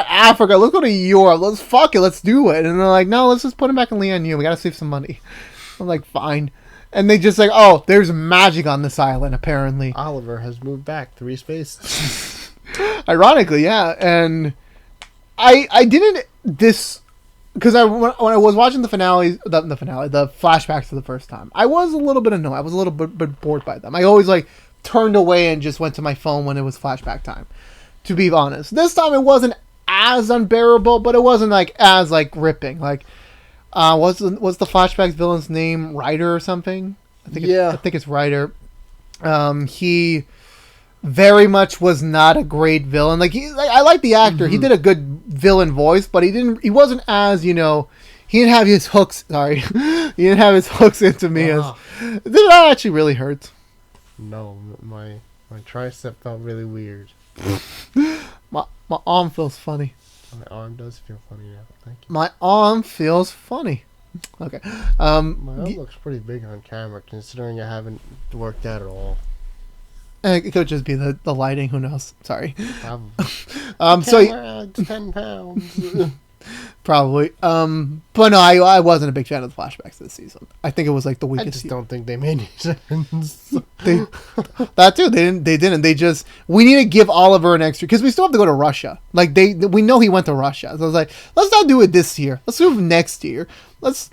Africa. Let's go to Europe. Let's do it. And they're like, no, let's just put him back in Lian. We got to save some money. I'm like, fine. And they just like, oh, there's magic on this island, apparently. Oliver has moved back 3 spaces. Ironically, yeah. And I didn't this because when I was watching the flashbacks for the first time, I was a little bit annoyed. I was a little bit bored by them. I always like turned away and just went to my phone when it was flashback time. To be honest, this time it wasn't as unbearable, but it wasn't like as like ripping. Like, was the flashbacks villain's name Ryder or something? I think it's Ryder. He very much was not a great villain. I like the actor. Mm-hmm. He did a good villain voice, but he wasn't as, he didn't have his hooks. Sorry. He didn't have his hooks into me that actually really hurts. No, my tricep felt really weird. My arm feels funny. My arm does feel funny now. Thank you. My arm feels funny. Okay. My arm looks pretty big on camera, considering I haven't worked out at all. It could just be the lighting. Who knows? Sorry. Camera, 10 pounds. Probably. But no, I wasn't a big fan of the flashbacks this season. I think it was like the weakest. I just don't think they made any sense. That too. They didn't. They just. We need to give Oliver an extra because we still have to go to Russia. Like we know he went to Russia. So I was like, let's not do it this year. Let's do it next year. Let's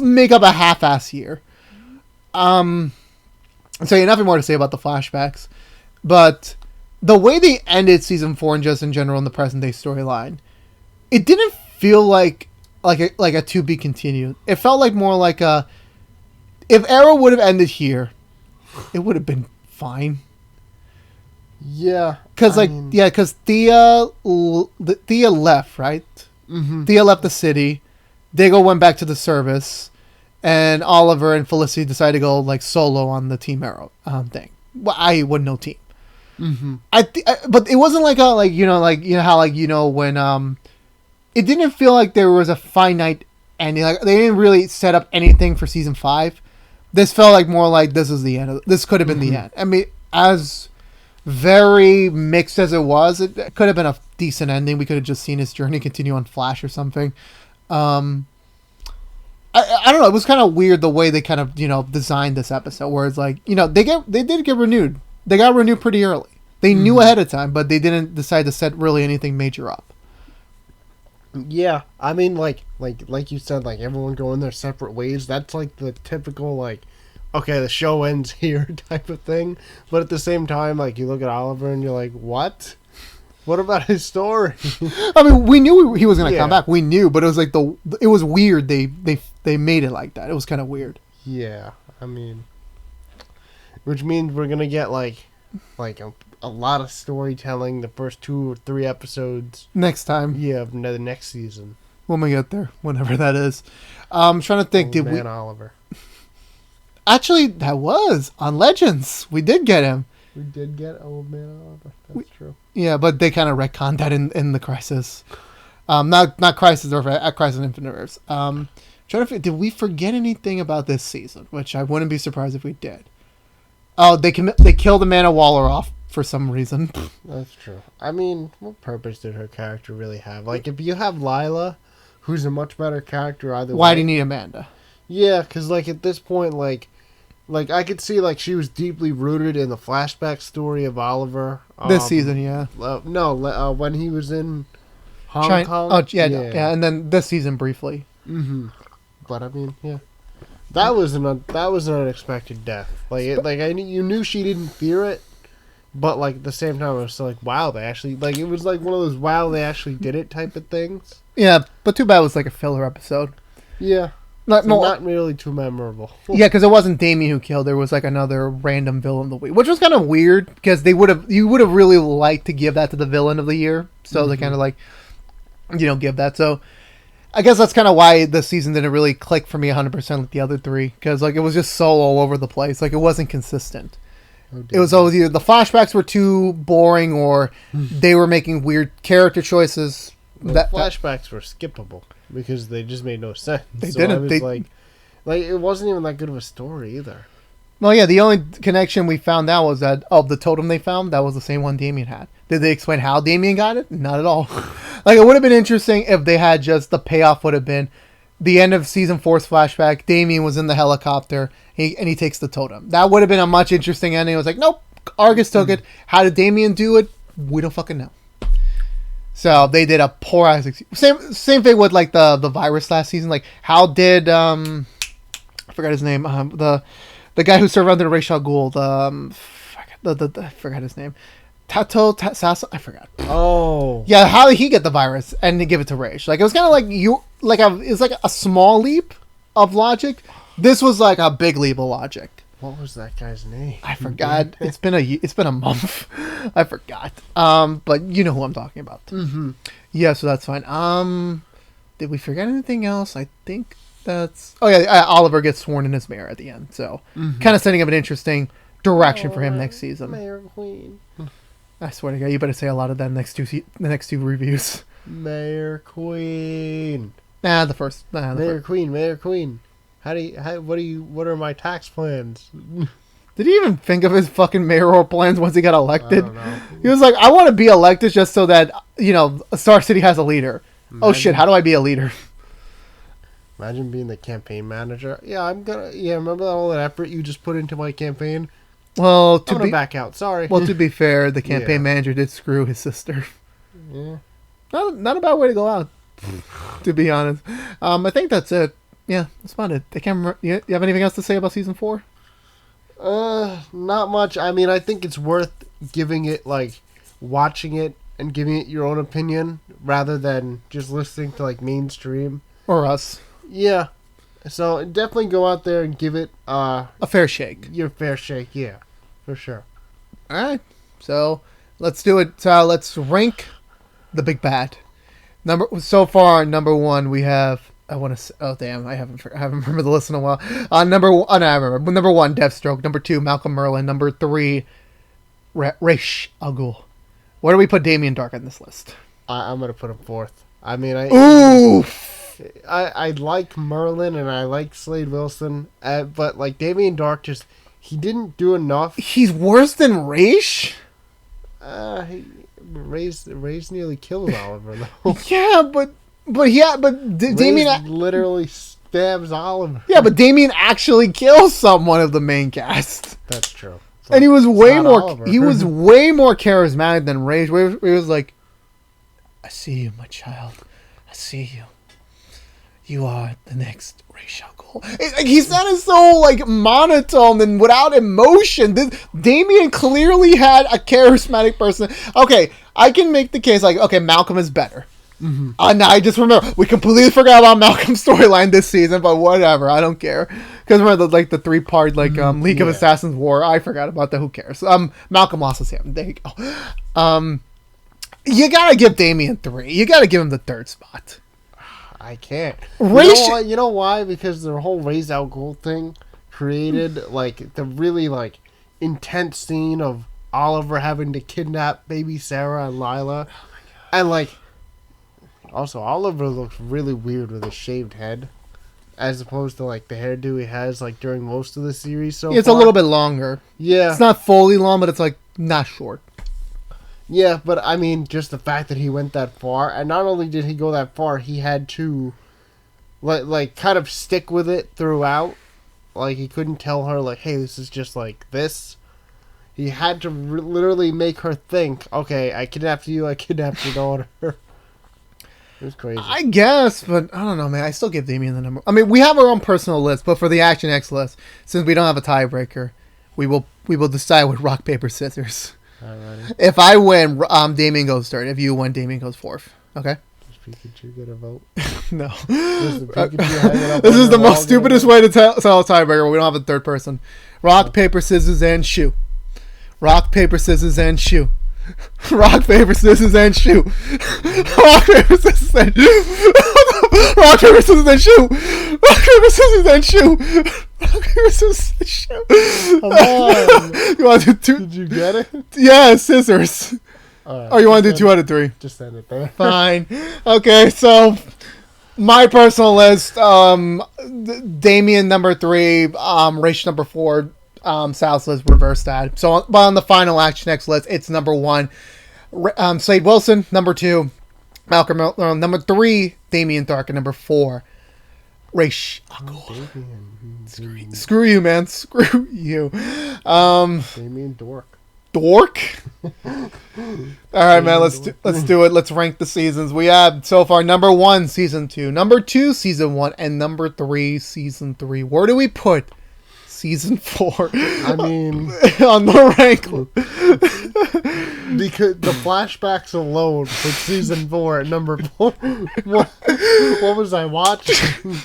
make up a half-ass year. So yeah, nothing more to say about the flashbacks, but the way they ended season 4 and just in general in the present day storyline, it didn't feel like a to be continued. It felt like more like if Arrow would have ended here, it would have been fine. Yeah, because Thea left, right? Mm-hmm. Thea left the city. Diggle went back to the service. And Oliver and Felicity decided to go like solo on the Team Arrow thing. Well, I wouldn't know team. Mm-hmm. But it wasn't like how when it didn't feel like there was a finite ending. Like they didn't really set up anything for season 5. This felt like more like this is the end. This could have been the end. I mean, as very mixed as it was, it could have been a decent ending. We could have just seen his journey continue on Flash or something. I don't know. It was kind of weird the way they kind of, designed this episode where it's like, they did get renewed. They got renewed pretty early. They knew ahead of time, but they didn't decide to set really anything major up. Yeah. I mean, like you said, like everyone going their separate ways. That's like the typical, like, okay, the show ends here type of thing. But at the same time, like you look at Oliver and you're like, what? What about his story? I mean, we knew he was going to come back. We knew, but it was like it was weird. They made it like that. It was kind of weird. Yeah, I mean, which means we're gonna get like a lot of storytelling the first 2 or 3 episodes next time. Yeah, of the next season when we get there, whenever that is. I'm trying to think. Oliver? Actually, that was on Legends. We did get him. We did get Old Man Oliver. That's true. Yeah, but they kind of retconned that in the Crisis. Not Crisis or at Crisis Infinite Earths. Trying to did we forget anything about this season? Which I wouldn't be surprised if we did. Oh, they killed Amanda Waller off for some reason. That's true. I mean, what purpose did her character really have? Like, if you have Lila, who's a much better character either way. Why do you need Amanda? Yeah, because like at this point, like I could see like she was deeply rooted in the flashback story of Oliver. This season, yeah. When he was in Hong Kong. Oh, yeah, and then this season briefly. Mm-hmm. But I mean, yeah, that was an unexpected death. You knew she didn't fear it, but like at the same time, it was still like, wow, they actually it was like one of those wow, they actually did it type of things. Yeah, but too bad it was like a filler episode. Yeah. Not really too memorable. Yeah, because it wasn't Damien who killed. There was like another random villain of the week, which was kind of weird because you would have really liked to give that to the villain of the year. So they kind of like, give that. So I guess that's kind of why the season didn't really click for me 100% like the other 3 because like it was just so all over the place. Like it wasn't consistent. It was always either the flashbacks were too boring or they were making weird character choices. The flashbacks were skippable because they just made no sense. They so didn't. I was like it wasn't even that good of a story either. Well, yeah, the only connection we found out was that of the totem they found, that was the same one Damien had. Did they explain how Damien got it? Not at all. Like, it would have been interesting if they had just the payoff would have been the end of season 4's flashback. Damien was in the helicopter and he takes the totem. That would have been a much interesting ending. It was like, nope, Argus took it. How did Damien do it? We don't fucking know. So they did a poor ass. Same thing with like the virus last season. Like, how did I forgot his name. The guy who served under Ra's al Ghul, I forgot his name. Sasso? I forgot. Oh. Yeah, how did he get the virus and then give it to Ra's? Like, it was kind of like it's like a small leap of logic. This was like a big leap of logic. What was that guy's name? I forgot. It's been a month. I forgot. But you know who I'm talking about. Mm-hmm. Yeah, so that's fine. Did we forget anything else? I think that's... Oh, yeah, Oliver gets sworn in as mayor at the end. So, kind of setting up an interesting direction for him next season. Mayor Queen. I swear to God, you better say a lot of that the next two reviews. Mayor Queen. The first. Mayor Queen. What are my tax plans? Did he even think of his fucking mayoral plans once he got elected? I don't know. He was like, I want to be elected just so that, Star City has a leader. Oh shit, how do I be a leader? Imagine being the campaign manager. Remember all that effort you just put into my campaign? Well, I'm gonna back out. Sorry. Well, to be fair, the campaign manager did screw his sister. Yeah. Not a bad way to go out, to be honest. I think that's it. Yeah, that's about it. I can't remember. You have anything else to say about season 4? Not much. I mean, I think it's worth giving it, watching it and giving it your own opinion rather than just listening to, mainstream. Or us. Yeah. So, definitely go out there and give it, a fair shake. Your fair shake, yeah. For sure. Alright. So, let's do it. Let's rank the big bad. So far, number 1, we have... I want to. Oh damn! I haven't remembered the list in a while. I remember. Number 1, Deathstroke. Number 2, Malcolm Merlyn. Number 3, Ra's al Ghul. Where do we put Damien Dark on this list? I'm gonna put him 4th. I mean, I like Merlin and I like Slade Wilson, but Damien Dark he didn't do enough. He's worse than Ra's. Ra's nearly killed Oliver though. Yeah, but Damien literally stabs Oliver. Yeah, but Damien actually kills someone of the main cast. That's true. And he was way more charismatic than Ra's. Where he was like, "I see you, my child. I see you. You are the next Ra's al Ghul." He sounded so monotone and without emotion. Damien clearly had a charismatic person. Okay, I can make the case Malcolm is better. Mm-hmm. Now I just remember we completely forgot about Malcolm's storyline this season, but whatever, I don't care. Because remember the 3-part League of Assassins war, I forgot about that. Who cares? Malcolm lost his hand. There you go. You gotta give Damien 3. You gotta give him the 3rd spot. I can't. You You know why? Because the whole Ra's al Ghul thing created the really intense scene of Oliver having to kidnap baby Sarah and Lila, and also Oliver looks really weird with a shaved head, as opposed to the hairdo he has during most of the series. It's a little bit longer. Yeah, it's not fully long, but it's not short. Yeah, but I mean, just the fact that he went that far, and not only did he go that far, he had to, kind of stick with it throughout. He couldn't tell her, hey, this is just this. He had to literally make her think, okay, I kidnapped you, I kidnapped your daughter. It was crazy. I guess, but I don't know, man. I still give Damien the number. I mean, we have our own personal list, but for the ActionX list, since we don't have a tiebreaker, we will decide with rock, paper, scissors. Alrighty. If I win, Damien goes 3rd. If you win, Damien goes 4th. Okay? Does Pikachu get a vote? No. This is the most stupidest way to tell a tiebreaker. We don't have a 3rd person. Rock, paper, scissors, and shoe. Rock, paper, scissors, and shoe. Rock, paper, scissors, and shoot. Rock, paper, scissors, and shoot. Rock, paper, scissors, and shoot. Rock, paper, scissors, and shoot. Rock, paper, scissors, and shoot. Come on. You want to do two? Did you get it? Yeah, scissors. All right, Oh, you want to do 2 out of 3? Just end it there. Fine. Okay, so my personal list: Damien number 3, Rach number 4. Sal's list reverse that. So, but on the final ActionX list, it's number 1, Slade Wilson, number 2, Malcolm Miller, number 3, Damian Thark, and number 4, Raish. Screw you, man. Screw you. Damian Dork. Dork. All right, man. Let's do it. Let's rank the seasons. We have so far number 1, season 2, number 2, season 1, and number 3, season 3. Where do we put season 4? I mean, on the rank. Because the flashbacks alone for season 4 at number 4. What was I watching?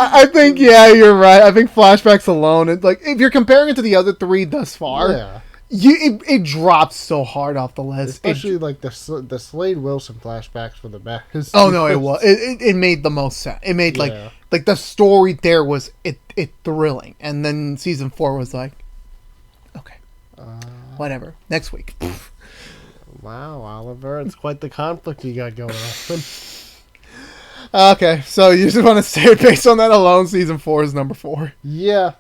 I think, yeah, you're right. I think flashbacks alone, it's like if you're comparing it to the other 3 thus far, Yeah. it drops so hard off the list. Especially like the Slade Wilson flashbacks for the best. Oh no, it was. It made the most sense. It made Yeah. like the story there was it thrilling, and then season 4 was like, okay, whatever. Next week. Wow, Oliver, it's quite the conflict you got going on. Okay, so you just want to say it based on that alone. Season 4 is number 4. Yeah.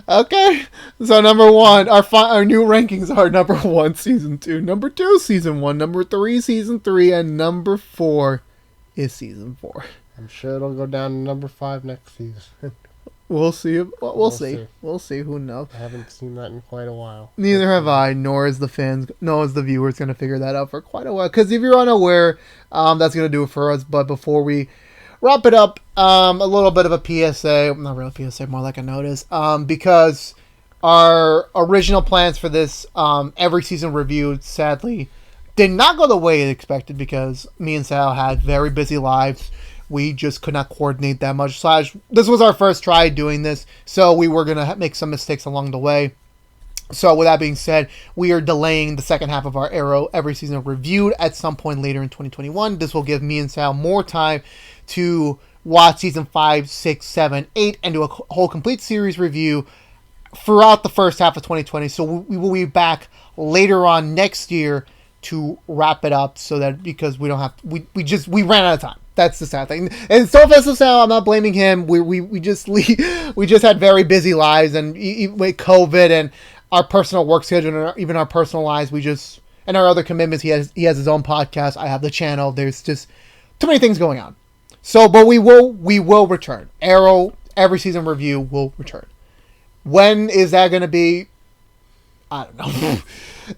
Okay, so number 1, our new rankings are number 1, season 2, number 2, season 1, number 3, season 3, and number 4 is season 4. I'm sure it'll go down to number 5 next season. We'll see. We'll see. see. We'll see. Who knows? I haven't seen that in quite a while. Neither have I, nor is the fans, nor is the viewers going to figure that out for quite a while. Because if you're unaware, that's going to do it for us. But before we wrap it up, a little bit of a PSA. Not really a PSA, more like a notice. Because our original plans for this every season review, sadly, did not go the way it expected because me and Sal had very busy lives. We just could not coordinate that much. This was our first try doing this, so we were going to make some mistakes along the way. So with that being said, we are delaying the second half of our Arrow every season review at some point later in 2021. This will give me and Sal more time to watch season 5, 6, 7, 8, and do a whole complete series review throughout the first half of 2020. So we will be back later on next year to wrap it up, so that because we don't have we ran out of time. That's the sad thing. And so far, so Sal, I'm not blaming him. We just had very busy lives, and with COVID and our personal work schedule and even our personal lives, and our other commitments. He has his own podcast. I have the channel. There's just too many things going on. So, but we will return. Arrow every season review will return. When is that going to be? I don't know.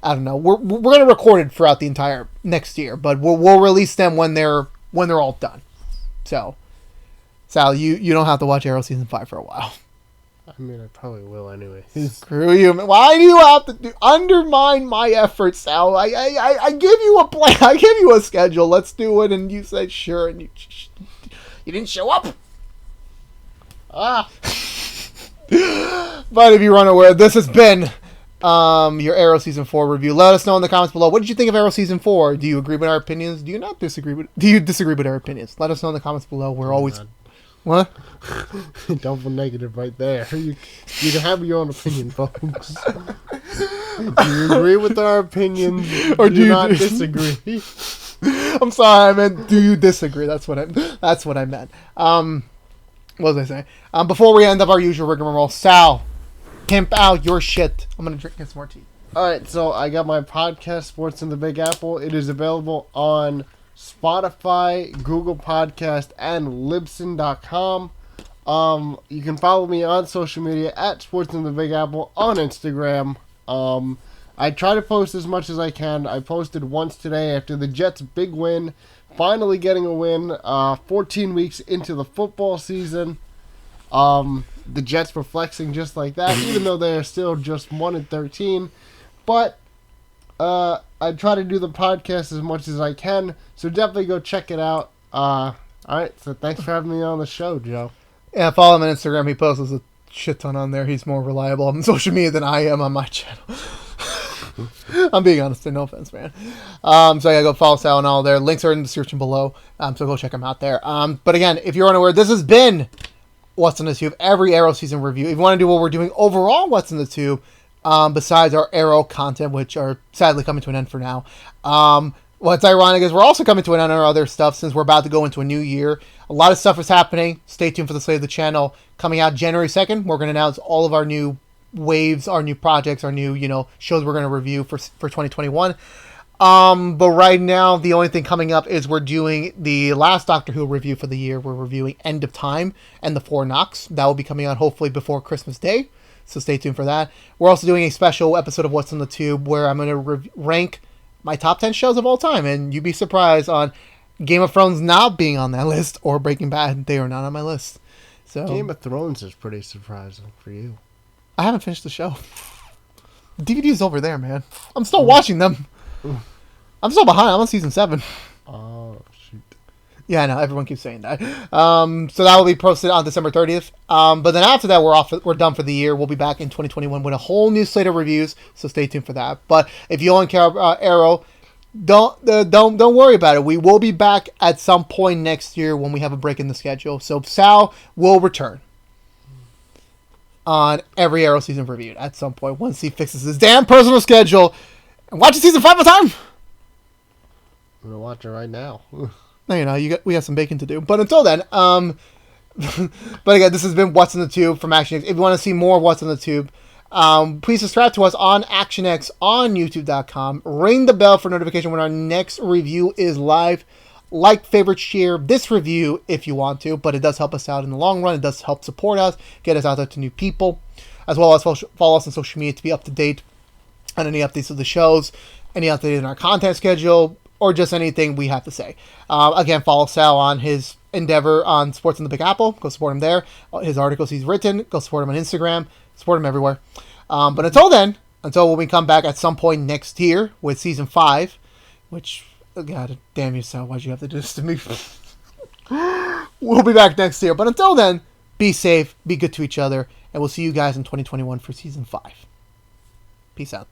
I don't know. We're going to record it throughout the entire next year, but we'll release them when they're all done. So, Sal, you don't have to watch Arrow season 5 for a while. I mean, I probably will anyway. Screw you, man. Why do you have to undermine my efforts, Sal? I give you a plan. I give you a schedule. Let's do it. And you said sure, and you didn't show up. But if you're unaware, this has been your Arrow Season 4 review. Let us know in the comments below. What did you think of Arrow Season 4? Do you agree with our opinions? Do you disagree with our opinions? Let us know in the comments below. We're always... What? Double negative right there. You can have your own opinion, folks. Do you agree with our opinions, or do you not disagree? I'm sorry, I meant do you disagree? That's what I meant. What was I saying? Before we end up our usual rigmarole, Sal, pimp out your shit. I'm gonna get some more tea. Alright, so I got my podcast, Sports in the Big Apple. It is available on Spotify, Google Podcast, and Libsyn.com. You can follow me on social media at Sports in the Big Apple on Instagram. I try to post as much as I can. I posted once today after the Jets' big win, finally getting a win 14 weeks into the football season. The Jets were flexing just like that, even though they are still just 1-13. But I try to do the podcast as much as I can, so definitely go check it out. Alright, so thanks for having me on the show, Joe. Yeah, follow him on Instagram. He posts a shit ton on there. He's more reliable on social media than I am on my channel. I'm being honest, no offense, man. So yeah, go follow Sal and all there. Links are in the description below. So go check them out there. But again, if you're unaware, this has been What's in the Tube, every Arrow season review. If you want to do what we're doing overall, What's in the Tube, besides our Arrow content, which are sadly coming to an end for now. What's ironic is we're also coming to an end on our other stuff since we're about to go into a new year. A lot of stuff is happening. Stay tuned for the slate of the channel. Coming out January 2nd, we're going to announce all of our new waves, our new projects, our new, shows we're going to review for 2021. But right now, the only thing coming up is we're doing the last Doctor Who review for the year. We're reviewing End of Time and the Four Knocks. That will be coming out hopefully before Christmas Day. So stay tuned for that. We're also doing a special episode of What's in the Tube where I'm going to rank my top 10 shows of all time. And you'd be surprised on Game of Thrones not being on that list or Breaking Bad. They are not on my list. So Game of Thrones is pretty surprising for you. I haven't finished the show. The DVD's over there, man. I'm still watching them. I'm still behind. I'm on season 7. Oh, shoot. Yeah, I know. Everyone keeps saying that. So that will be posted on December 30th. But then after that, we're done for the year. We'll be back in 2021 with a whole new slate of reviews. So stay tuned for that. But if you only care about Arrow, don't worry about it. We will be back at some point next year when we have a break in the schedule. So Sal will return on every Arrow season reviewed at some point once he fixes his damn personal schedule and watches season 5 on time. I'm gonna watch it right now. No, we got some bacon to do. But until then, but again, this has been What's in the Tube from ActionX. If you want to see more of What's in the Tube, please subscribe to us on ActionX on YouTube.com. Ring the bell for notification when our next review is live. Like, favorite, share this review if you want to, but it does help us out in the long run. It does help support us, get us out there to new people, as well as follow us on social media to be up to date on any updates of the shows, any updates in our content schedule, or just anything we have to say. Again, follow Sal on his endeavor on Sports in the Big Apple. Go support him there. His articles he's written, go support him on Instagram. Support him everywhere. But until then, until when we come back at some point next year with Season 5, which, God damn you, Sal, why'd you have to do this to me? We'll be back next year. But until then, be safe, be good to each other, and we'll see you guys in 2021 for Season 5. Peace out.